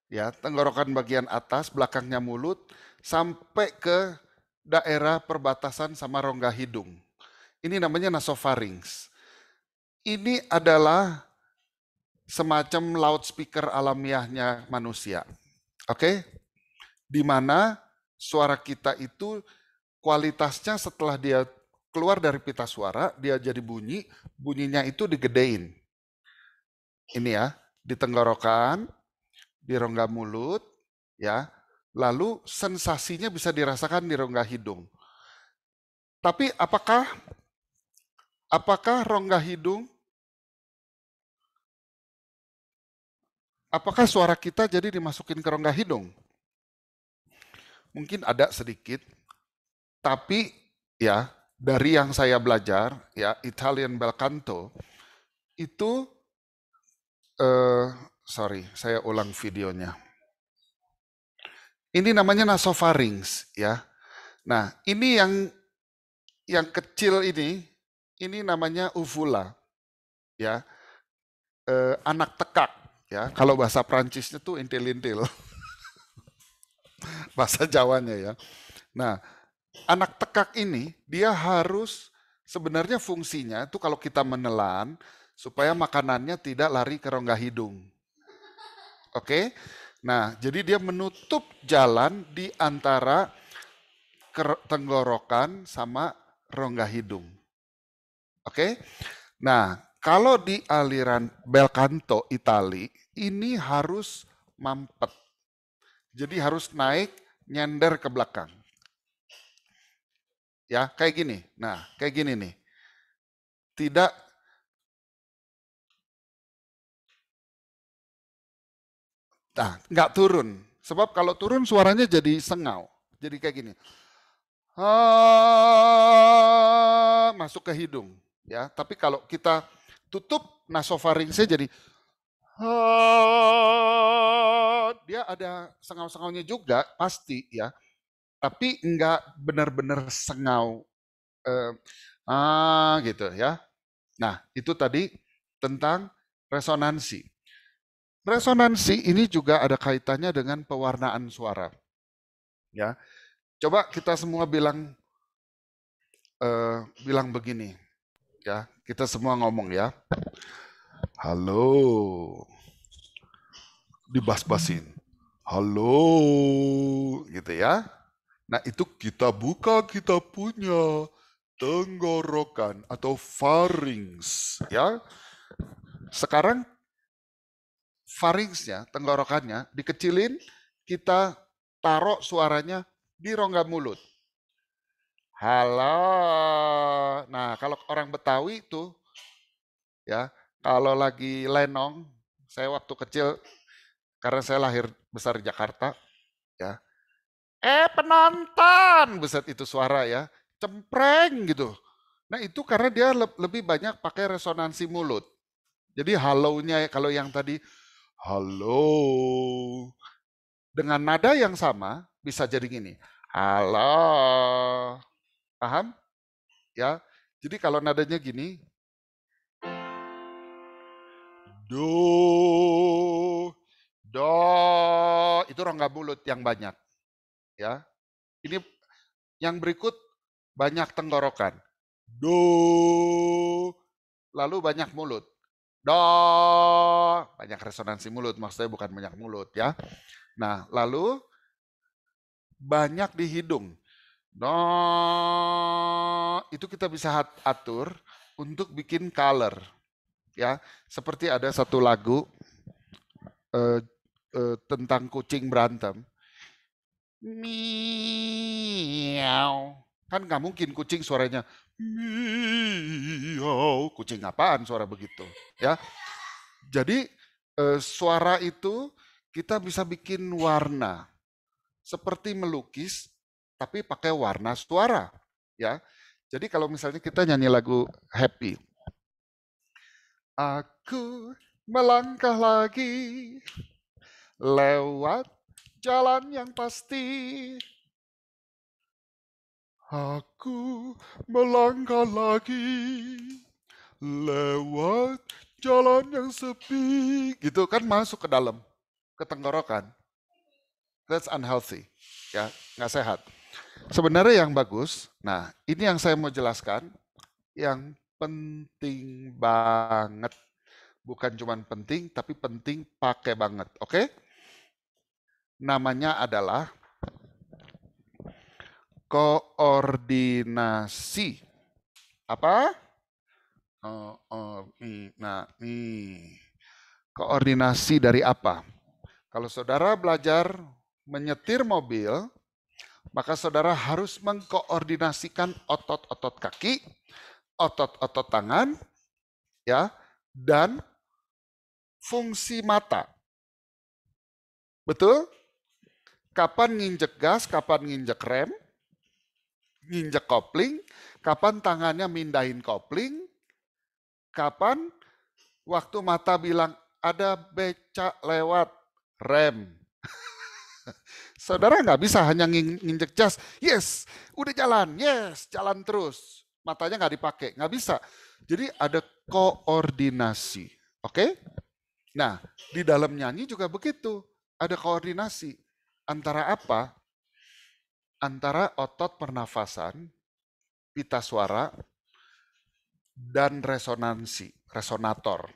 ya, tenggorokan bagian atas, belakangnya mulut sampai ke daerah perbatasan sama rongga hidung. Ini namanya nasofarinx. Ini adalah semacam loudspeaker alamiahnya manusia. Oke? Di mana suara kita itu kualitasnya setelah dia keluar dari pita suara, dia jadi bunyinya itu digedein. Ini ya, di tenggorokan, di rongga mulut, ya. Lalu sensasinya bisa dirasakan di rongga hidung. Tapi apakah rongga hidung, apakah suara kita jadi dimasukin ke rongga hidung? Mungkin ada sedikit, tapi ya dari yang saya belajar, ya Italian bel canto, itu, sorry, saya ulang videonya. Ini namanya nasofarinx, ya. Nah, ini yang kecil ini namanya uvula, ya. Anak tekak, ya. Kalau bahasa Prancisnya tuh intil-intil. Bahasa Jawanya ya. Nah, anak tekak ini dia harus sebenarnya fungsinya itu kalau kita menelan supaya makanannya tidak lari ke rongga hidung. Oke? Nah, jadi dia menutup jalan di antara tenggorokan sama rongga hidung. Oke? Nah, kalau di aliran bel canto Itali ini harus mampet. Jadi harus naik nyender ke belakang. Ya, kayak gini. Nah, kayak gini nih. Tidak nggak turun. Sebab kalau turun suaranya jadi sengau. Jadi kayak gini. Masuk ke hidung, ya. Tapi kalau kita tutup nasofaringnya jadi dia ada sengau-sengaunya juga pasti ya. Tapi enggak benar-benar sengau gitu ya. Nah, itu tadi tentang resonansi. Resonansi ini juga ada kaitannya dengan pewarnaan suara. Ya. Coba kita semua bilang begini. Ya, kita semua ngomong ya. Halo. Dibas-basin. Halo, gitu ya. Nah, itu kita buka kita punya tenggorokan atau pharynx ya. Sekarang pharynxnya, tenggorokannya dikecilin, kita taruh suaranya di rongga mulut. Halo. Nah, kalau orang Betawi itu ya, kalau lagi lenong, saya waktu kecil karena saya lahir besar di Jakarta ya. Penonton, buset itu suara ya, cempreng gitu. Nah, itu karena dia lebih banyak pakai resonansi mulut. Jadi halonya kalau yang tadi halo dengan nada yang sama bisa jadi gini. Halo. Paham? Ya. Jadi kalau nadanya gini Do, do, itu rongga mulut yang banyak. Ya, ini yang berikut banyak tenggorokan. Do, lalu banyak mulut. Do, banyak resonansi mulut, maksudnya bukan banyak mulut ya. Nah, lalu banyak di hidung. Do, itu kita bisa atur untuk bikin color. Ya, seperti ada satu lagu tentang kucing berantem. Miau. Kan nggak mungkin kucing suaranya miau. Kucing apaan suara begitu? Ya. Jadi suara itu kita bisa bikin warna seperti melukis, tapi pakai warna suara. Ya. Jadi kalau misalnya kita nyanyi lagu happy, aku melangkah lagi lewat jalan yang pasti. Aku melangkah lagi lewat jalan yang sepi. Gitu kan masuk ke dalam, ke tenggorokan. That's unhealthy. Ya, nggak sehat. Sebenarnya yang bagus, nah ini yang saya mau jelaskan, yang penting banget. Bukan cuma penting, tapi penting pakai banget. Oke? Namanya adalah koordinasi. Apa? Koordinasi dari apa? Kalau saudara belajar menyetir mobil, maka saudara harus mengkoordinasikan otot-otot kaki, otot-otot tangan, ya, dan fungsi mata. Betul? Kapan nginjek gas, kapan nginjek rem, nginjek kopling, kapan tangannya mindahin kopling, kapan waktu mata bilang ada becak lewat, rem. Saudara nggak bisa hanya nginjek gas, yes, udah jalan, yes, jalan terus. Matanya nggak dipakai, nggak bisa. Jadi ada koordinasi, oke? Nah, di dalam nyanyi juga begitu, ada koordinasi. Antara apa? Antara otot pernafasan, pita suara, dan resonansi, resonator.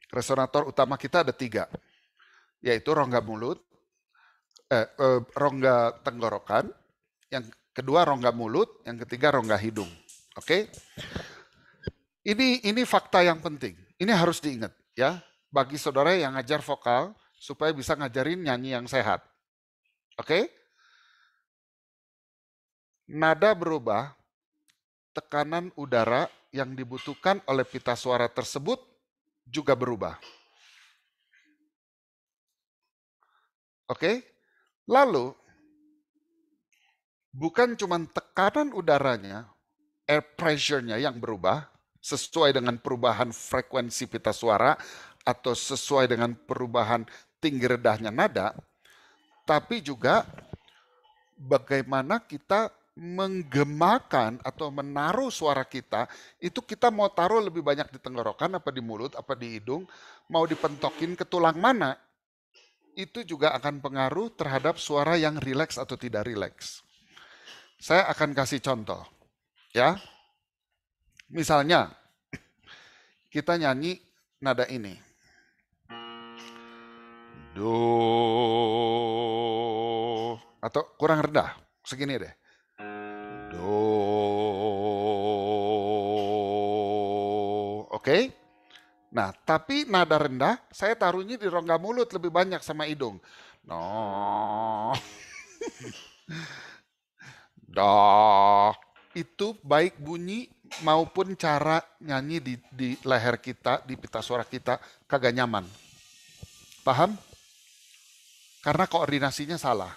Resonator utama kita ada 3, yaitu rongga mulut, rongga tenggorokan, yang kedua rongga mulut, yang ketiga rongga hidung. Oke? Ini fakta yang penting. Ini harus diingat ya, bagi saudara yang ngajar vokal supaya bisa ngajarin nyanyi yang sehat. Oke? Nada berubah, tekanan udara yang dibutuhkan oleh pita suara tersebut juga berubah. Oke? Lalu, bukan cuma tekanan udaranya, air pressure-nya yang berubah, sesuai dengan perubahan frekuensi pita suara, atau sesuai dengan perubahan tinggi rendahnya nada, tapi juga bagaimana kita menggemakan atau menaruh suara kita, itu kita mau taruh lebih banyak di tenggorokan, apa di mulut, apa di hidung, mau dipentokin ke tulang mana, itu juga akan pengaruh terhadap suara yang rileks atau tidak rileks. Saya akan kasih contoh, ya. Misalnya, kita nyanyi nada ini. Do, atau kurang rendah, segini deh. Do, oke? Nah, tapi nada rendah, saya taruhnya di rongga mulut lebih banyak sama hidung. No. Do. Itu baik bunyi maupun cara nyanyi di leher kita, di pita suara kita, kagak nyaman. Paham? Karena koordinasinya salah.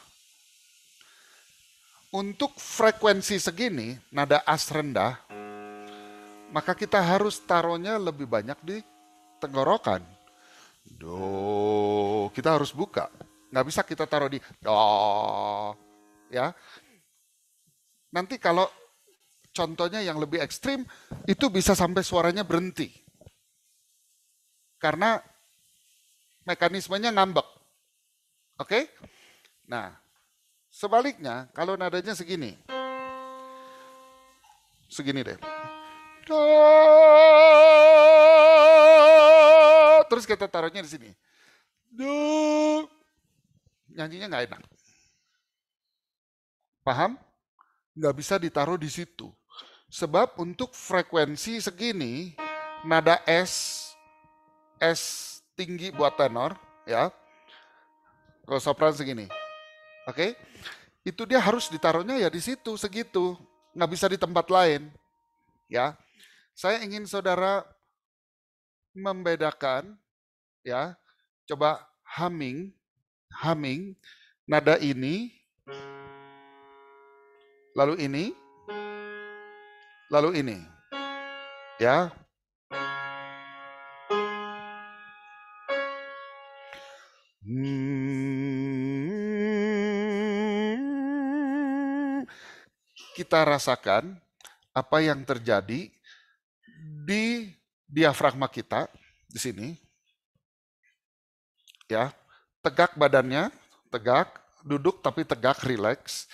Untuk frekuensi segini, nada as rendah, maka kita harus taruhnya lebih banyak di tenggorokan. Do, kita harus buka. Nggak bisa kita taruh di do. Ya. Nanti kalau contohnya yang lebih ekstrim, itu bisa sampai suaranya berhenti. karena mekanismenya ngambek. Oke? Nah, sebaliknya kalau nadanya segini. Segini deh. Do. Terus kita taruhnya di sini. Do. Nyanyinya nggak enak. Paham? Nggak bisa ditaruh di situ. Sebab untuk frekuensi segini, nada S tinggi buat tenor, ya. Kalau sopran segini. Oke? Itu dia harus ditaruhnya ya di situ, segitu. Nggak bisa di tempat lain. Ya. Saya ingin saudara membedakan, ya. Coba humming, nada ini, lalu ini, lalu ini. Ya. Kita rasakan apa yang terjadi di diafragma kita di sini. Ya. Tegak badannya, tegak, duduk tapi tegak, rileks.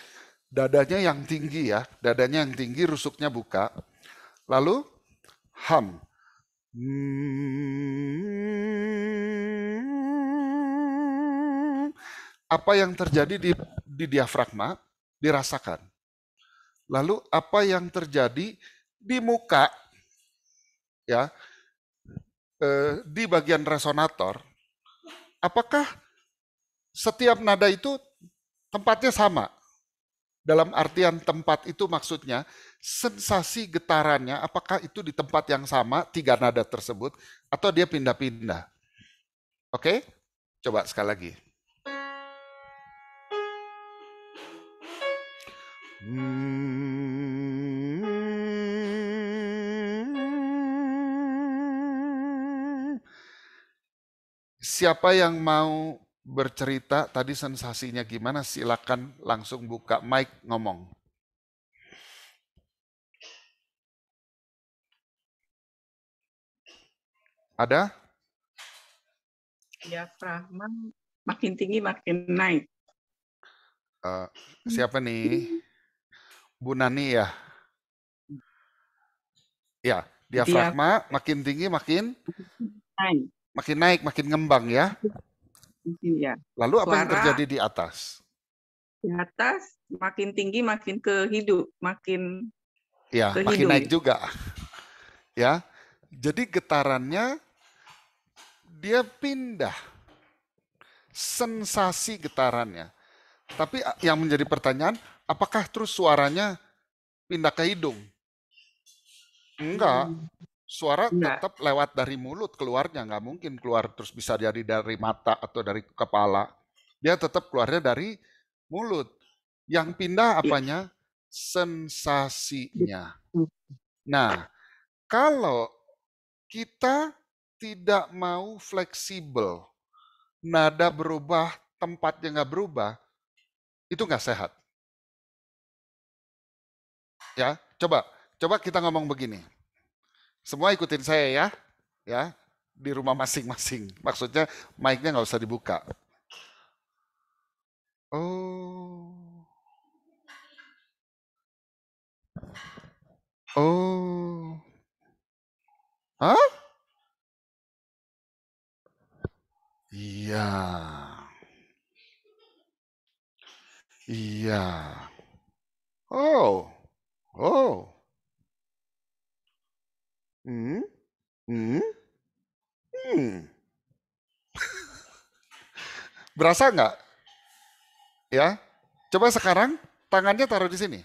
Dadanya yang tinggi ya, dadanya yang tinggi, rusuknya buka. Lalu hum. Apa yang terjadi di diafragma dirasakan. Lalu apa yang terjadi di muka, ya, di bagian resonator, apakah setiap nada itu tempatnya sama? Dalam artian tempat itu maksudnya sensasi getarannya, apakah itu di tempat yang sama, 3 nada tersebut, atau dia pindah-pindah? Oke? Coba sekali lagi. Siapa yang mau bercerita tadi sensasinya gimana, silakan langsung buka mic ngomong. Ada? Diafragma makin tinggi makin naik. Siapa nih? Bu Nani ya? Ya, diafragma makin tinggi makin naik. Makin naik, makin ngembang ya. Ya. Lalu apa yang Suara terjadi di atas? di atas makin tinggi makin ke hidung, makin Ya, ke makin hidung. naik juga. Ya. Jadi getarannya dia pindah. Sensasi getarannya. Tapi yang menjadi pertanyaan, apakah terus suaranya pindah ke hidung? Enggak. Suara tetap lewat dari mulut keluarnya, nggak mungkin keluar terus bisa jadi dari mata atau dari kepala. Dia tetap keluarnya dari mulut. Yang pindah apanya? Sensasinya. Nah, kalau kita tidak mau fleksibel, nada berubah, tempatnya nggak berubah, itu nggak sehat. Ya, coba kita ngomong begini. Semua ikutin saya ya, di rumah masing-masing. Maksudnya mic-nya nggak usah dibuka. Oh, hah? Iya, oh. Berasa nggak? Ya, coba sekarang tangannya taruh di sini.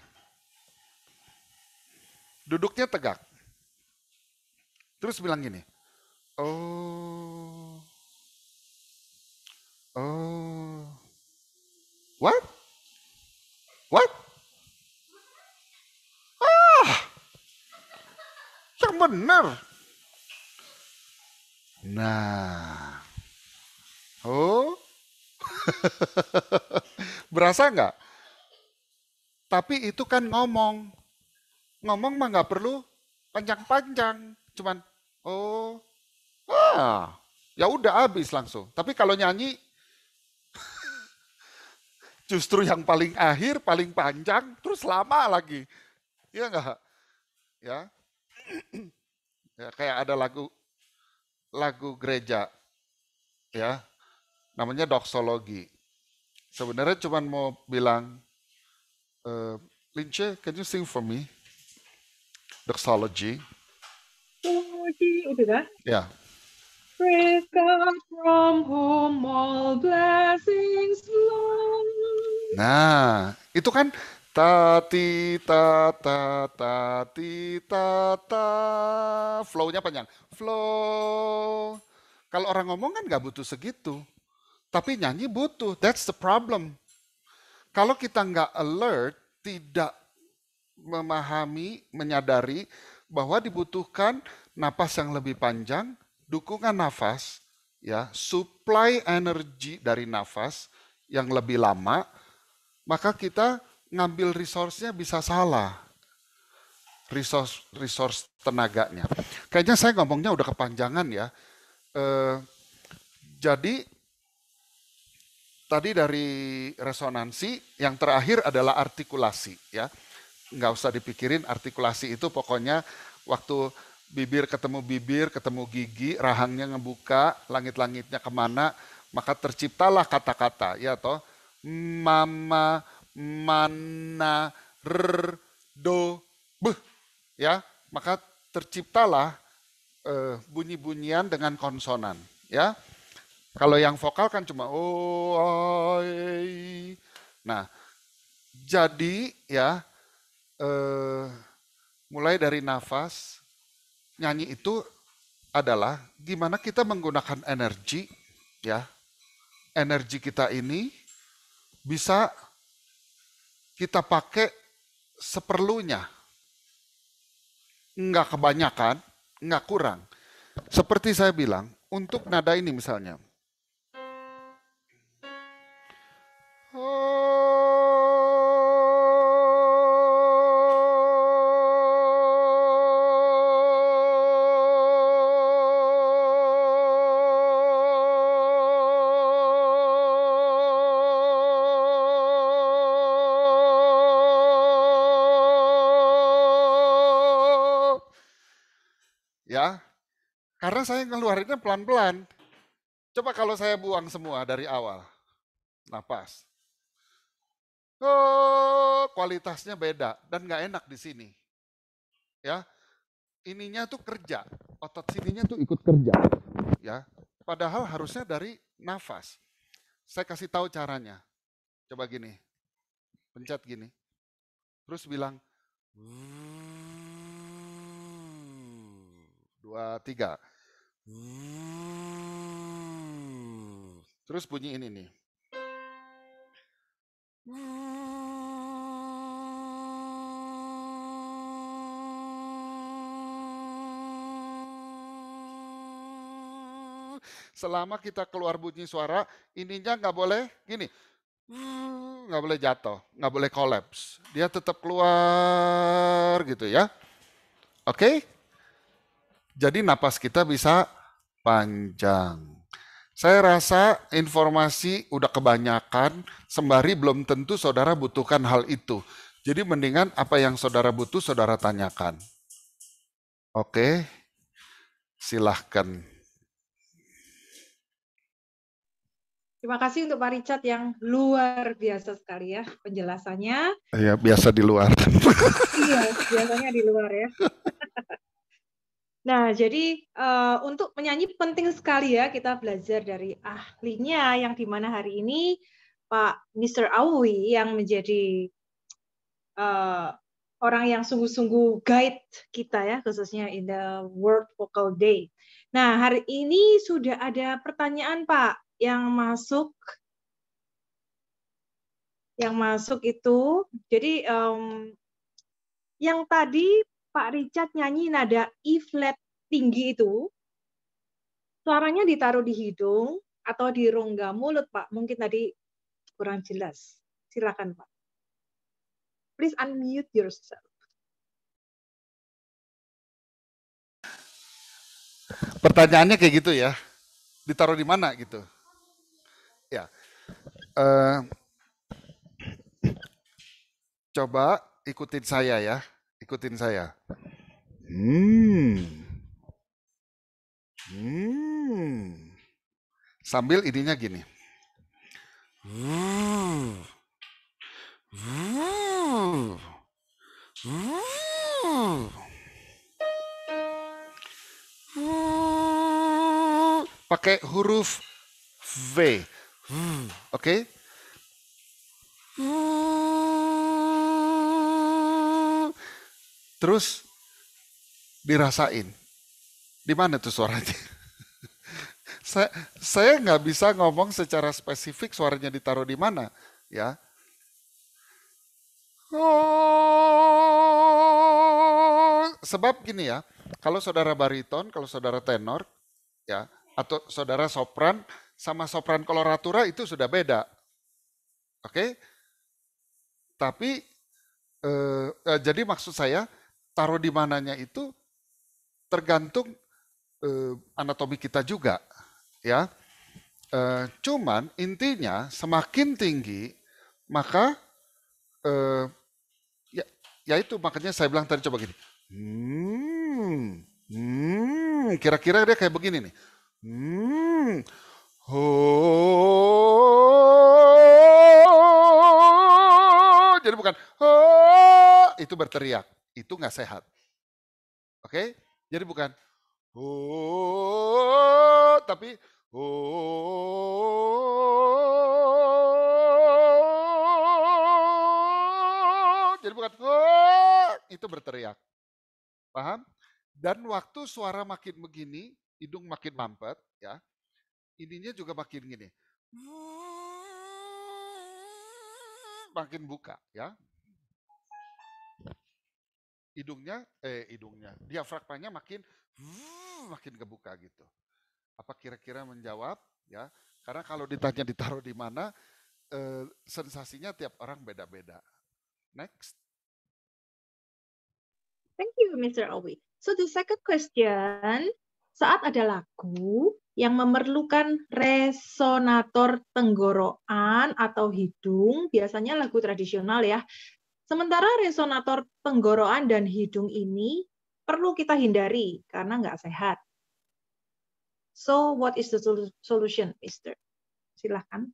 Duduknya tegak. Terus bilang gini. Oh. What? Yang benar. Nah. Oh. Berasa nggak? Tapi itu kan ngomong. Ngomong mah nggak perlu panjang-panjang. Cuman, Ya udah habis langsung. Tapi kalau nyanyi justru yang paling akhir, paling panjang, terus lama lagi. Iya enggak? Ya. Ya, kayak ada lagu gereja ya, namanya doksologi. Sebenarnya cuma mau bilang, Lince, can you sing for me? Doxology. Itu kan? Ya. Praise God from whom all blessings flow. Nah, itu kan ta ti ta ta ta ti ta ta, flow-nya panjang. Flow. Kalau orang ngomong kan nggak butuh segitu, tapi nyanyi butuh. That's the problem. Kalau kita nggak alert, tidak memahami, menyadari bahwa dibutuhkan napas yang lebih panjang, dukungan nafas, ya, supply energi dari nafas yang lebih lama, maka kita ngambil resource-nya bisa salah. Resource tenaganya. Kayaknya saya ngomongnya udah kepanjangan ya. Jadi tadi dari resonansi, yang terakhir adalah artikulasi ya. Nggak usah dipikirin, artikulasi itu pokoknya waktu bibir, ketemu gigi, rahangnya ngebuka, langit-langitnya kemana, maka terciptalah kata-kata, ya toh. Mama, mana, do, beh, ya. Maka terciptalah bunyi-bunyian dengan konsonan, ya. Kalau yang vokal kan cuma oh, ai. Nah, jadi ya, mulai dari nafas, nyanyi itu adalah gimana kita menggunakan energi, ya. Energi kita ini bisa kita pakai seperlunya. Enggak kebanyakan, enggak kurang. Seperti saya bilang, untuk nada ini misalnya. Ya, karena saya ngeluarinnya pelan-pelan. Coba kalau saya buang semua dari awal, napas. Oh, kualitasnya beda dan nggak enak di sini. Ya, ininya tuh kerja, otot sininya tuh ikut kerja. Ya, padahal harusnya dari nafas. Saya kasih tahu caranya. Coba gini, pencet gini, terus bilang 2, 3. Terus bunyi ini nih. Selama kita keluar bunyi suara, ininya nggak boleh gini, nggak boleh jatuh, nggak boleh kolaps. Dia tetap keluar gitu ya. Oke? Jadi napas kita bisa panjang. Saya rasa informasi udah kebanyakan, sembari belum tentu saudara butuhkan hal itu. Jadi mendingan apa yang saudara butuh, saudara tanyakan. Oke, silahkan. Terima kasih untuk Pak Richard yang luar biasa sekali ya penjelasannya. Ya, biasa di luar. Iya, biasanya di luar ya. Nah, jadi untuk menyanyi penting sekali ya kita belajar dari ahlinya yang dimana hari ini Pak Mr. Awi yang menjadi orang yang sungguh-sungguh guide kita ya, khususnya in the World Vocal Day. Nah, hari ini sudah ada pertanyaan Pak yang masuk itu. Jadi yang tadi Pak Richard nyanyi nada E flat tinggi itu, suaranya ditaruh di hidung atau di rongga mulut, Pak. Mungkin tadi kurang jelas. Silakan, Pak. Please unmute yourself. Pertanyaannya kayak gitu ya. ditaruh di mana gitu. Ya, eh, coba ikutin saya ya, ikutin saya. Sambil ininya gini. Pakai huruf V, oke? Terus dirasain, di mana tuh suaranya? Saya nggak bisa ngomong secara spesifik suaranya ditaruh di mana, ya. Sebab gini ya, kalau saudara bariton, kalau saudara tenor, ya, atau saudara sopran sama sopran koloratura itu sudah beda, oke? Tapi jadi maksud saya taruh di mananya itu tergantung anatomi kita juga, ya. Cuman intinya semakin tinggi maka ya itu makanya saya bilang tadi coba gini. Kira-kira dia kayak begini nih. Jadi bukan itu berteriak, itu nggak sehat. Oke? Jadi bukan tapi jadi bukan itu berteriak. Paham? Dan waktu suara makin begini, hidung makin mampet, ya, ininya juga makin gini. Makin buka, ya. Hidungnya, diafragmanya makin kebuka gitu. Apa kira-kira menjawab, ya? Karena kalau ditanya ditaruh di mana, sensasinya tiap orang beda-beda. Next. Thank you, Mr. Owi. So the second question, saat ada lagu yang memerlukan resonator tenggorokan atau hidung, biasanya lagu tradisional ya. Sementara resonator tenggorokan dan hidung ini perlu kita hindari karena nggak sehat. So what is the solution, Mr.? Silahkan.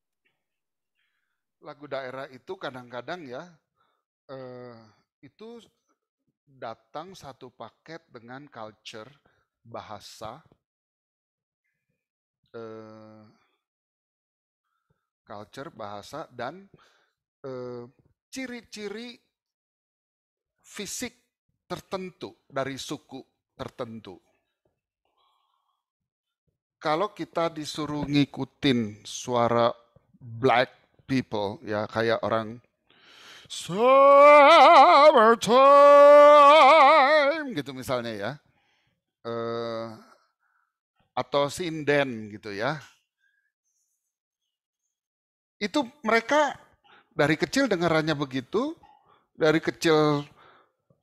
Lagu daerah itu kadang-kadang ya, itu datang satu paket dengan culture, bahasa, dan ciri-ciri fisik tertentu dari suku tertentu. Kalau kita disuruh ngikutin suara black people, ya kayak orang summertime gitu misalnya ya, atau sinden gitu ya, itu mereka dari kecil dengarannya begitu, dari kecil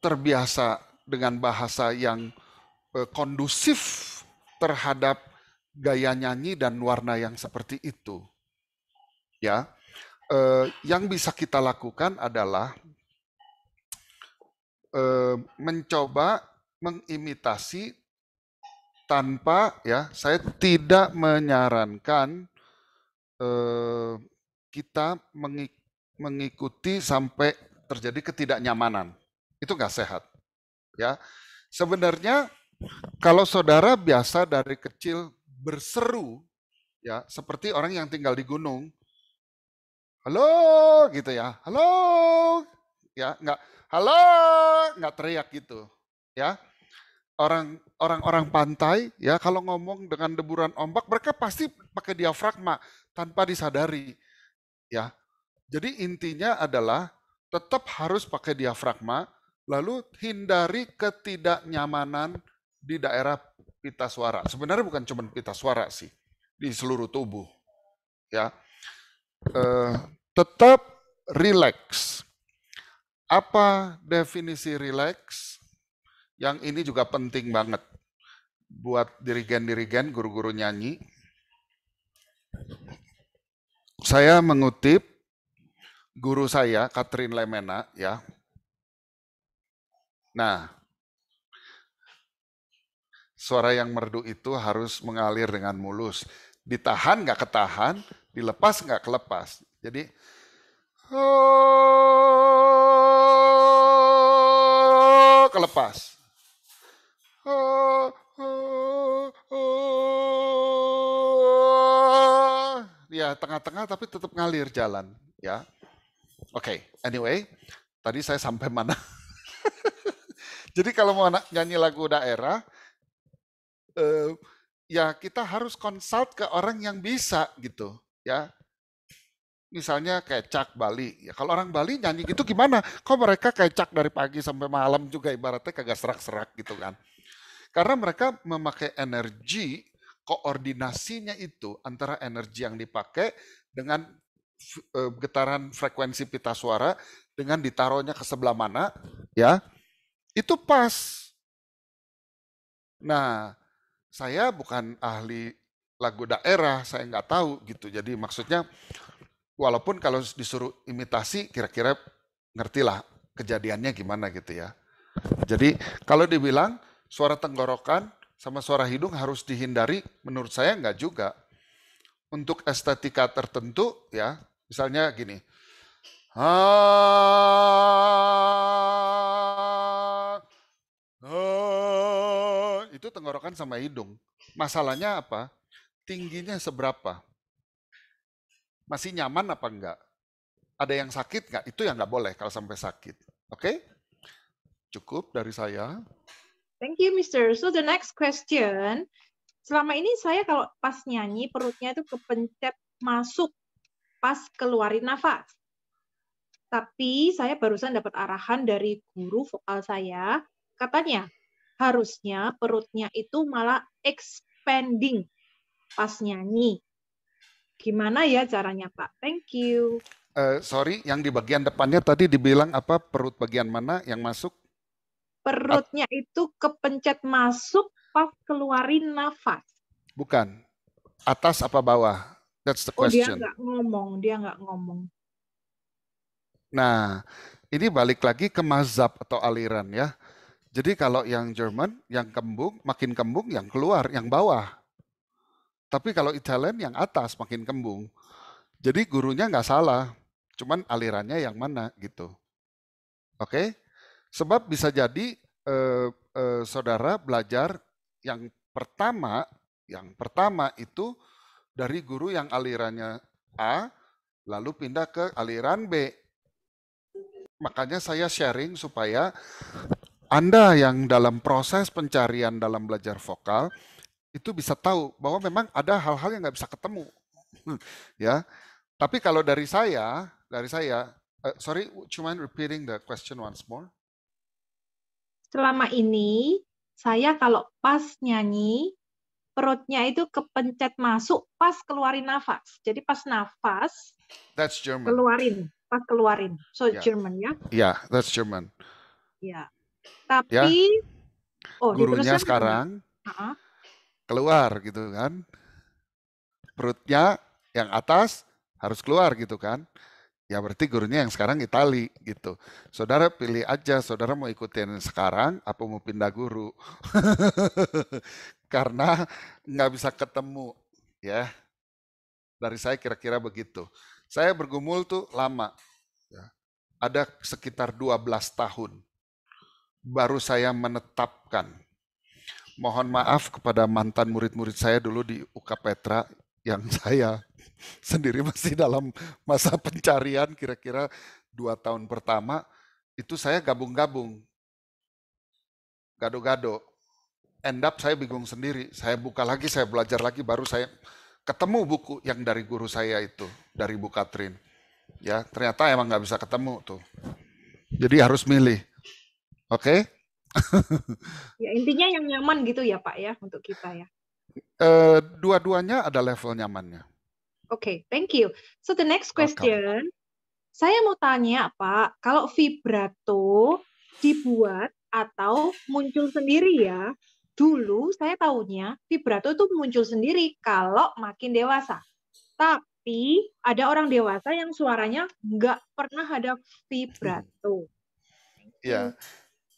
terbiasa dengan bahasa yang kondusif terhadap gaya nyanyi dan warna yang seperti itu, ya. Yang bisa kita lakukan adalah mencoba mengimitasi tanpa, ya, saya tidak menyarankan kita mengikuti sampai terjadi ketidaknyamanan. Itu nggak sehat, ya. Sebenarnya kalau saudara biasa dari kecil berseru, ya, seperti orang yang tinggal di gunung, halo gitu ya, halo, ya, halo, nggak teriak gitu, ya. Orang-orang pantai, ya, kalau ngomong dengan deburan ombak, mereka pasti pakai diafragma tanpa disadari, ya. Jadi intinya adalah tetap harus pakai diafragma, lalu hindari ketidaknyamanan di daerah pita suara. Sebenarnya bukan cuma pita suara sih, di seluruh tubuh, ya. Tetap rileks. Apa definisi rileks? Yang ini juga penting banget buat dirigen-dirigen, guru-guru nyanyi. Saya mengutip guru saya, Catherine Lemena, ya. Nah, suara yang merdu itu harus mengalir dengan mulus. Ditahan nggak ketahan, dilepas nggak kelepas. Jadi, kelepas. Ya, tengah-tengah tapi tetap ngalir jalan, ya. Oke, anyway, tadi saya sampai mana? Jadi kalau mau nyanyi lagu daerah, ya kita harus consult ke orang yang bisa gitu, ya. Misalnya kayak Cak Bali, ya kalau orang Bali nyanyi gitu gimana? Kok mereka kayak Cak dari pagi sampai malam juga ibaratnya kagak serak-serak gitu kan? Karena mereka memakai energi, koordinasinya itu antara energi yang dipakai dengan getaran frekuensi pita suara dengan ditaruhnya ke sebelah mana, ya, itu pas. Nah, saya bukan ahli lagu daerah, saya nggak tahu gitu. Jadi maksudnya, walaupun kalau disuruh imitasi, kira-kira ngertilah kejadiannya gimana gitu ya. Jadi kalau dibilang suara tenggorokan sama suara hidung harus dihindari, menurut saya nggak juga. Untuk estetika tertentu ya, misalnya gini. Itu tenggorokan sama hidung. Masalahnya apa? Tingginya seberapa? Masih nyaman apa enggak? Ada yang sakit nggak? Itu yang nggak boleh kalau sampai sakit. Oke? Cukup dari saya. Thank you, Mr. So the next question, selama ini saya kalau pas nyanyi perutnya itu kepencet masuk pas keluarin nafas. Tapi saya barusan dapat arahan dari guru vokal saya, katanya harusnya perutnya itu malah expanding pas nyanyi. Gimana ya caranya, Pak? Thank you. Sorry, yang di bagian depannya tadi dibilang apa? Perut bagian mana yang masuk? Perutnya itu kepencet masuk pas keluarin nafas. Bukan. Atas apa bawah? That's the question. Dia nggak ngomong. Nah, ini balik lagi ke mazhab atau aliran ya. Jadi kalau yang Jerman, yang kembung, makin kembung yang keluar, yang bawah. Tapi kalau Italian yang atas makin kembung. Jadi gurunya nggak salah, cuman alirannya yang mana gitu. Oke? Sebab bisa jadi saudara belajar yang pertama itu dari guru yang alirannya A, lalu pindah ke aliran B. Makanya saya sharing supaya Anda yang dalam proses pencarian dalam belajar vokal itu bisa tahu bahwa memang ada hal-hal yang nggak bisa ketemu, ya. Tapi kalau dari saya, sorry, would you mind repeating the question once more? Selama ini saya kalau pas nyanyi perutnya itu kepencet masuk pas keluarin nafas. Jadi pas nafas That's German. Pas keluarin. So Yeah. German ya. Yeah, that's German. Ya. Tapi gurunya sekarang keluar gitu kan. Perutnya yang atas harus keluar gitu kan. Ya berarti gurunya yang sekarang Itali gitu. Saudara pilih aja, saudara mau ikutin sekarang apa mau pindah guru. Karena nggak bisa ketemu ya. Dari saya kira-kira begitu. Saya bergumul tuh lama. Ya. Ada sekitar 12 tahun. Baru saya menetapkan. Mohon maaf kepada mantan murid-murid saya dulu di UK Petra yang saya sendiri masih dalam masa pencarian kira-kira 2 tahun pertama, itu saya gabung-gabung. Gado-gado. End up saya bingung sendiri. Saya buka lagi, saya belajar lagi, baru saya ketemu buku yang dari guru saya itu, dari Bu Catherine. Ya, ternyata emang nggak bisa ketemu tuh. Jadi harus milih. Oke? Ya, intinya yang nyaman gitu ya Pak ya untuk kita ya. Dua-duanya ada level nyamannya. Oke, thank you. So the next question, saya mau tanya Pak, kalau vibrato dibuat atau muncul sendiri ya? Dulu saya tahunya vibrato itu muncul sendiri kalau makin dewasa. Tapi ada orang dewasa yang suaranya nggak pernah ada vibrato. Ya,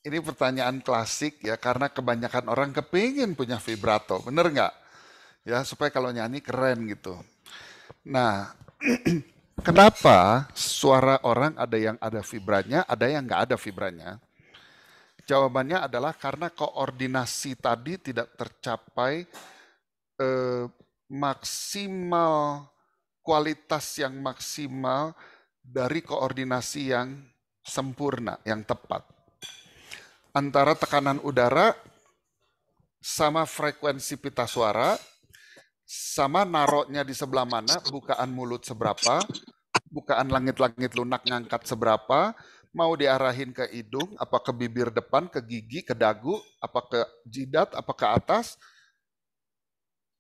ini pertanyaan klasik ya, karena kebanyakan orang kepingin punya vibrato, bener nggak? Ya, supaya kalau nyanyi keren gitu. Nah, kenapa suara orang ada yang ada vibranya, ada yang nggak ada vibranya? Jawabannya adalah karena koordinasi tadi tidak tercapai maksimal, kualitas yang maksimal dari koordinasi yang sempurna, yang tepat. Antara tekanan udara sama frekuensi pita suara, sama naroknya di sebelah mana, bukaan mulut seberapa, bukaan langit-langit lunak ngangkat seberapa, mau diarahin ke hidung, apa ke bibir depan, ke gigi, ke dagu, apa ke jidat, apa ke atas,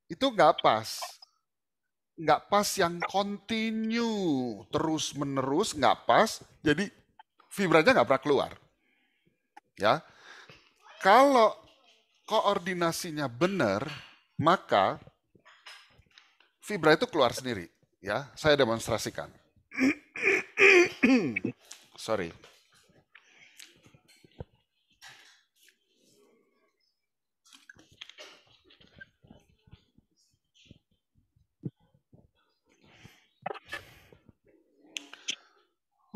itu nggak pas. Nggak pas yang continue, terus-menerus, nggak pas, jadi vibranya nggak pernah keluar. Ya, kalau koordinasinya benar, maka vibra itu keluar sendiri. Ya, saya demonstrasikan. Sorry.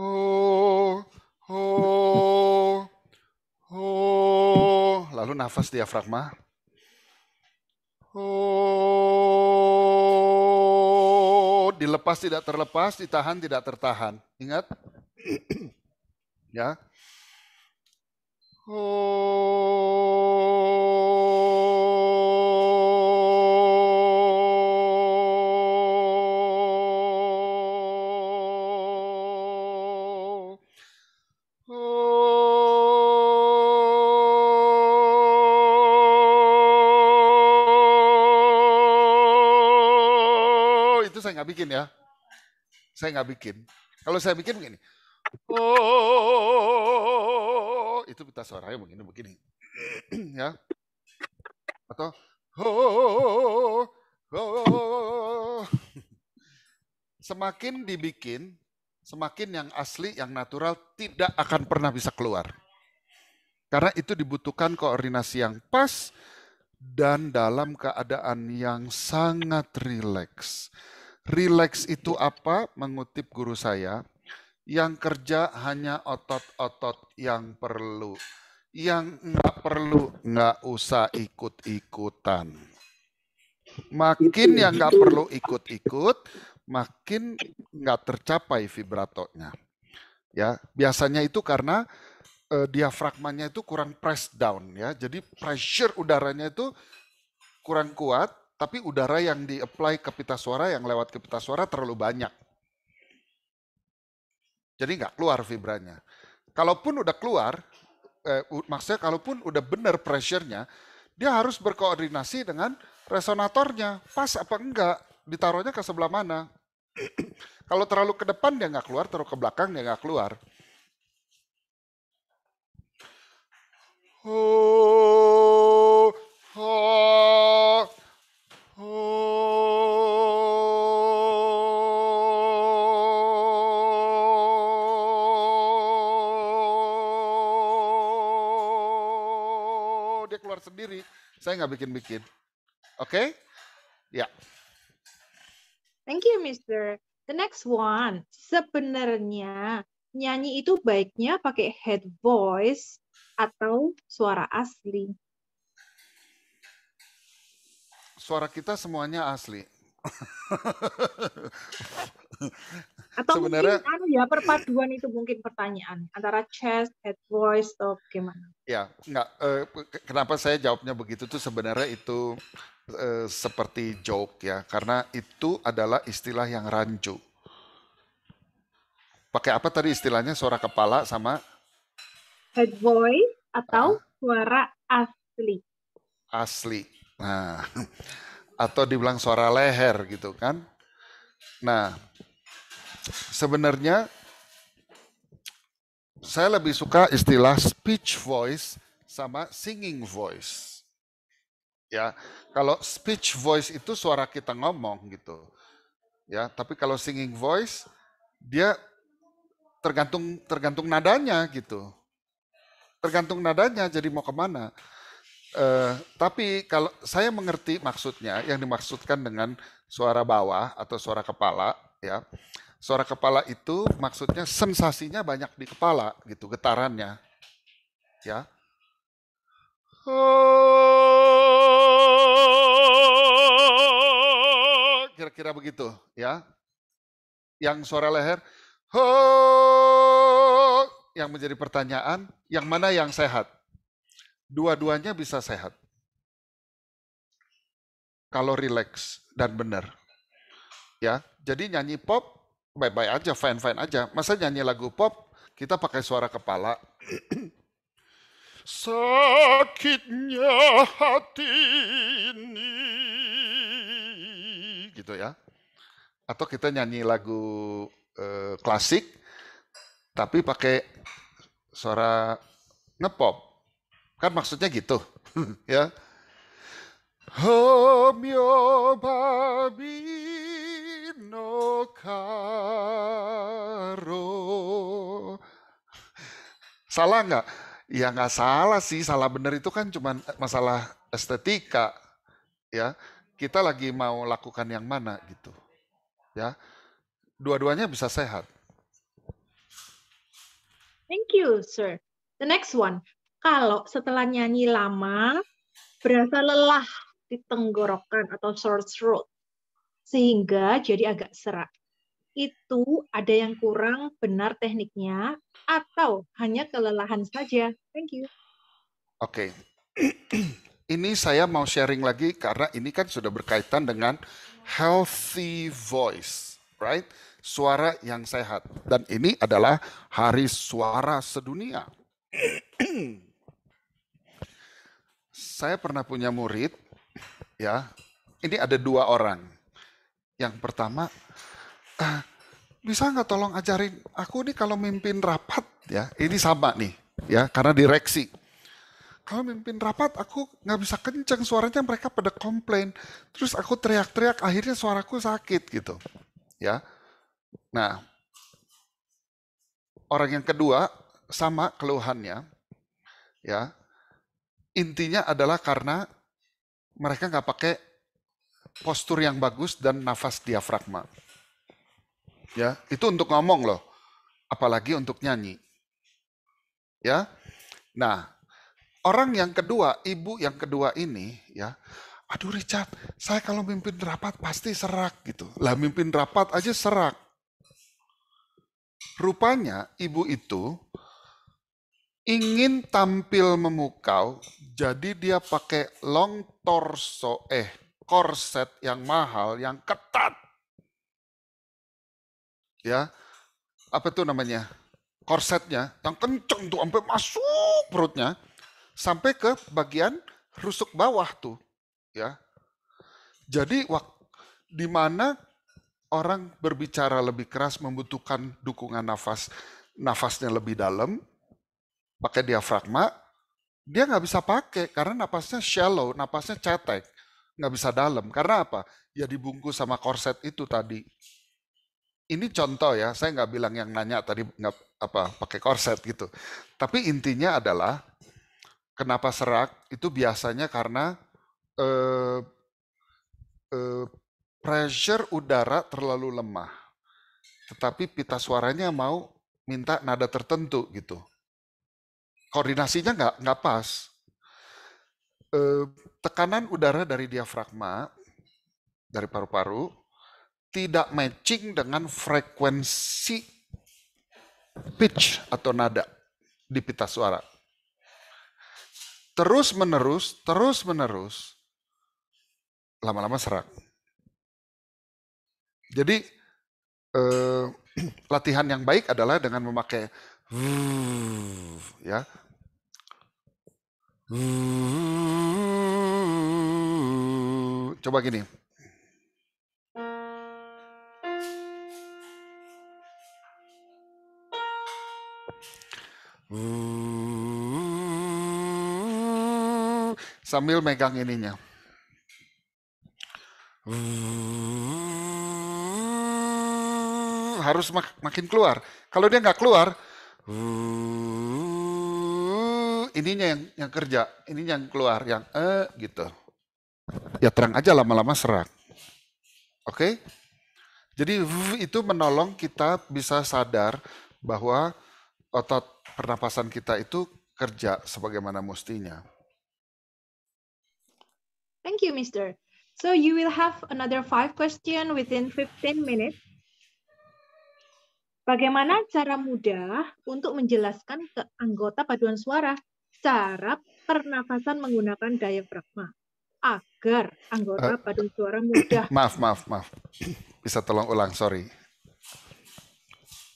Oh, oh, oh. Lalu nafas diafragma. Oh, dilepas tidak terlepas, ditahan tidak tertahan. Ingat? Ya. Itu saya nggak bikin ya. Saya nggak bikin. Kalau saya bikin begini. Oh, itu pita suaranya begini. Ya. Atau semakin dibikin, semakin yang asli, yang natural tidak akan pernah bisa keluar. Karena itu dibutuhkan koordinasi yang pas dan dalam keadaan yang sangat rileks. Rileks itu apa? Mengutip guru saya, yang kerja hanya otot-otot yang perlu. Yang nggak perlu, nggak usah ikut-ikutan. Makin yang nggak perlu ikut-ikut, makin nggak tercapai vibratonya. Ya, biasanya itu karena diafragmanya itu kurang press down ya. Jadi pressure udaranya itu kurang kuat, tapi udara yang di-apply ke pita suara, yang lewat ke pita suara terlalu banyak. Jadi nggak keluar vibranya. Kalaupun udah keluar, maksudnya kalaupun udah benar pressure-nya, dia harus berkoordinasi dengan resonatornya. Pas apa enggak, ditaruhnya ke sebelah mana. Kalau terlalu ke depan dia nggak keluar, terlalu ke belakang dia nggak keluar. Oh, oh, oh. Dia keluar sendiri. Saya nggak bikin-bikin. Oke? Ya. Thank you, Mister. The next one, sebenarnya nyanyi itu baiknya pakai head voice atau suara asli. Suara kita semuanya asli. Atau Sebenarnya, mungkin ya perpaduan itu mungkin pertanyaan antara chest, head voice atau gimana? ya, enggak. Kenapa saya jawabnya begitu tuh sebenarnya itu seperti joke ya, karena itu adalah istilah yang rancu. Pakai apa tadi istilahnya, suara kepala sama Head voice atau suara asli. asli. Nah, atau dibilang suara leher gitu kan. Nah, sebenarnya saya lebih suka istilah speech voice sama singing voice. Ya, kalau speech voice itu suara kita ngomong gitu. ya. Tapi kalau singing voice dia tergantung nadanya gitu. Tergantung nadanya jadi mau kemana. Tapi kalau saya mengerti maksudnya, yang dimaksudkan dengan suara bawah atau suara kepala, ya. Suara kepala itu maksudnya sensasinya banyak di kepala gitu, getarannya, ya. Kira-kira begitu, ya. Yang suara leher, yang menjadi pertanyaan, yang mana yang sehat? Dua-duanya bisa sehat. Kalau rileks dan benar. Ya, jadi nyanyi pop baik-baik aja, fine-fine aja. Masa nyanyi lagu pop kita pakai suara kepala. Sakitnya hati ini, gitu ya. Atau kita nyanyi lagu klasik tapi pakai suara ngepop. Kan maksudnya gitu, ya. Homyo babi no karo. Salah nggak? Ya nggak salah sih, salah benar itu kan cuma masalah estetika, ya. Kita lagi mau lakukan yang mana gitu, ya. Dua-duanya bisa sehat. Thank you, sir. The next one. Kalau setelah nyanyi lama, berasa lelah di tenggorokan atau sore throat, sehingga jadi agak serak. Itu ada yang kurang benar tekniknya, atau hanya kelelahan saja? Thank you. Oke. Ini saya mau sharing lagi karena ini kan sudah berkaitan dengan healthy voice, right? Suara yang sehat. Dan ini adalah Hari Suara Sedunia. Saya pernah punya murid, ya. Ini ada 2 orang. Yang pertama, bisa nggak tolong ajarin aku nih kalau mimpin rapat, ya. Ini sama nih, ya, karena direksi. Kalau mimpin rapat aku nggak bisa kenceng, suaranya mereka pada komplain. Terus aku teriak-teriak, akhirnya suaraku sakit gitu, ya. Nah, orang yang kedua sama keluhannya, ya. Intinya adalah karena mereka nggak pakai postur yang bagus dan nafas diafragma. Ya, itu untuk ngomong loh, apalagi untuk nyanyi. Ya. Nah, orang yang kedua, ibu yang kedua ini, ya. Aduh Richard, saya kalau mimpin rapat pasti serak gitu. Lah mimpin rapat aja serak. Rupanya ibu itu ingin tampil memukau, jadi dia pakai long torso, korset yang mahal, yang ketat. Ya, apa itu namanya? Korsetnya, yang kenceng tuh, sampai masuk perutnya, sampai ke bagian rusuk bawah tuh. Ya, jadi di mana orang berbicara lebih keras membutuhkan dukungan nafasnya lebih dalam, pakai diafragma, dia nggak bisa pakai karena napasnya shallow, napasnya cetek, nggak bisa dalam. Karena apa? Ya dibungkus sama korset itu tadi. Ini contoh ya, saya nggak bilang yang nanya tadi nggak pakai korset gitu. Tapi intinya adalah kenapa serak itu biasanya karena pressure udara terlalu lemah. Tetapi pita suaranya mau minta nada tertentu gitu. Koordinasinya nggak pas. Tekanan udara dari diafragma, dari paru-paru, tidak matching dengan frekuensi pitch atau nada di pita suara. Terus menerus, lama-lama serak. Jadi latihan yang baik adalah dengan memakai ya. Coba gini. Sambil megang ininya. harus makin keluar. Kalau dia nggak keluar, ininya yang kerja, ininya yang keluar, yang gitu. Ya terang aja lama-lama serak. Oke? Jadi itu menolong kita bisa sadar bahwa otot pernapasan kita itu kerja sebagaimana mestinya. Thank you, Mister. So you will have another 5 question within 15 minutes. Bagaimana cara mudah untuk menjelaskan ke anggota paduan suara cara pernafasan menggunakan diafragma agar anggota paduan suara mudah. Maaf. Bisa tolong ulang, sorry.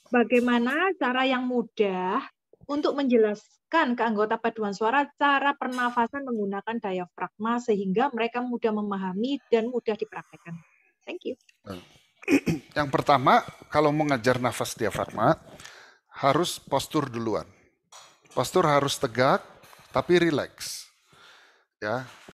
Bagaimana cara yang mudah untuk menjelaskan ke anggota paduan suara cara pernafasan menggunakan diafragma sehingga mereka mudah memahami dan mudah dipraktekkan. Thank you. Yang pertama, kalau mau ngajar nafas diafragma, harus postur duluan. Postur harus tegak, tapi rileks. Ya,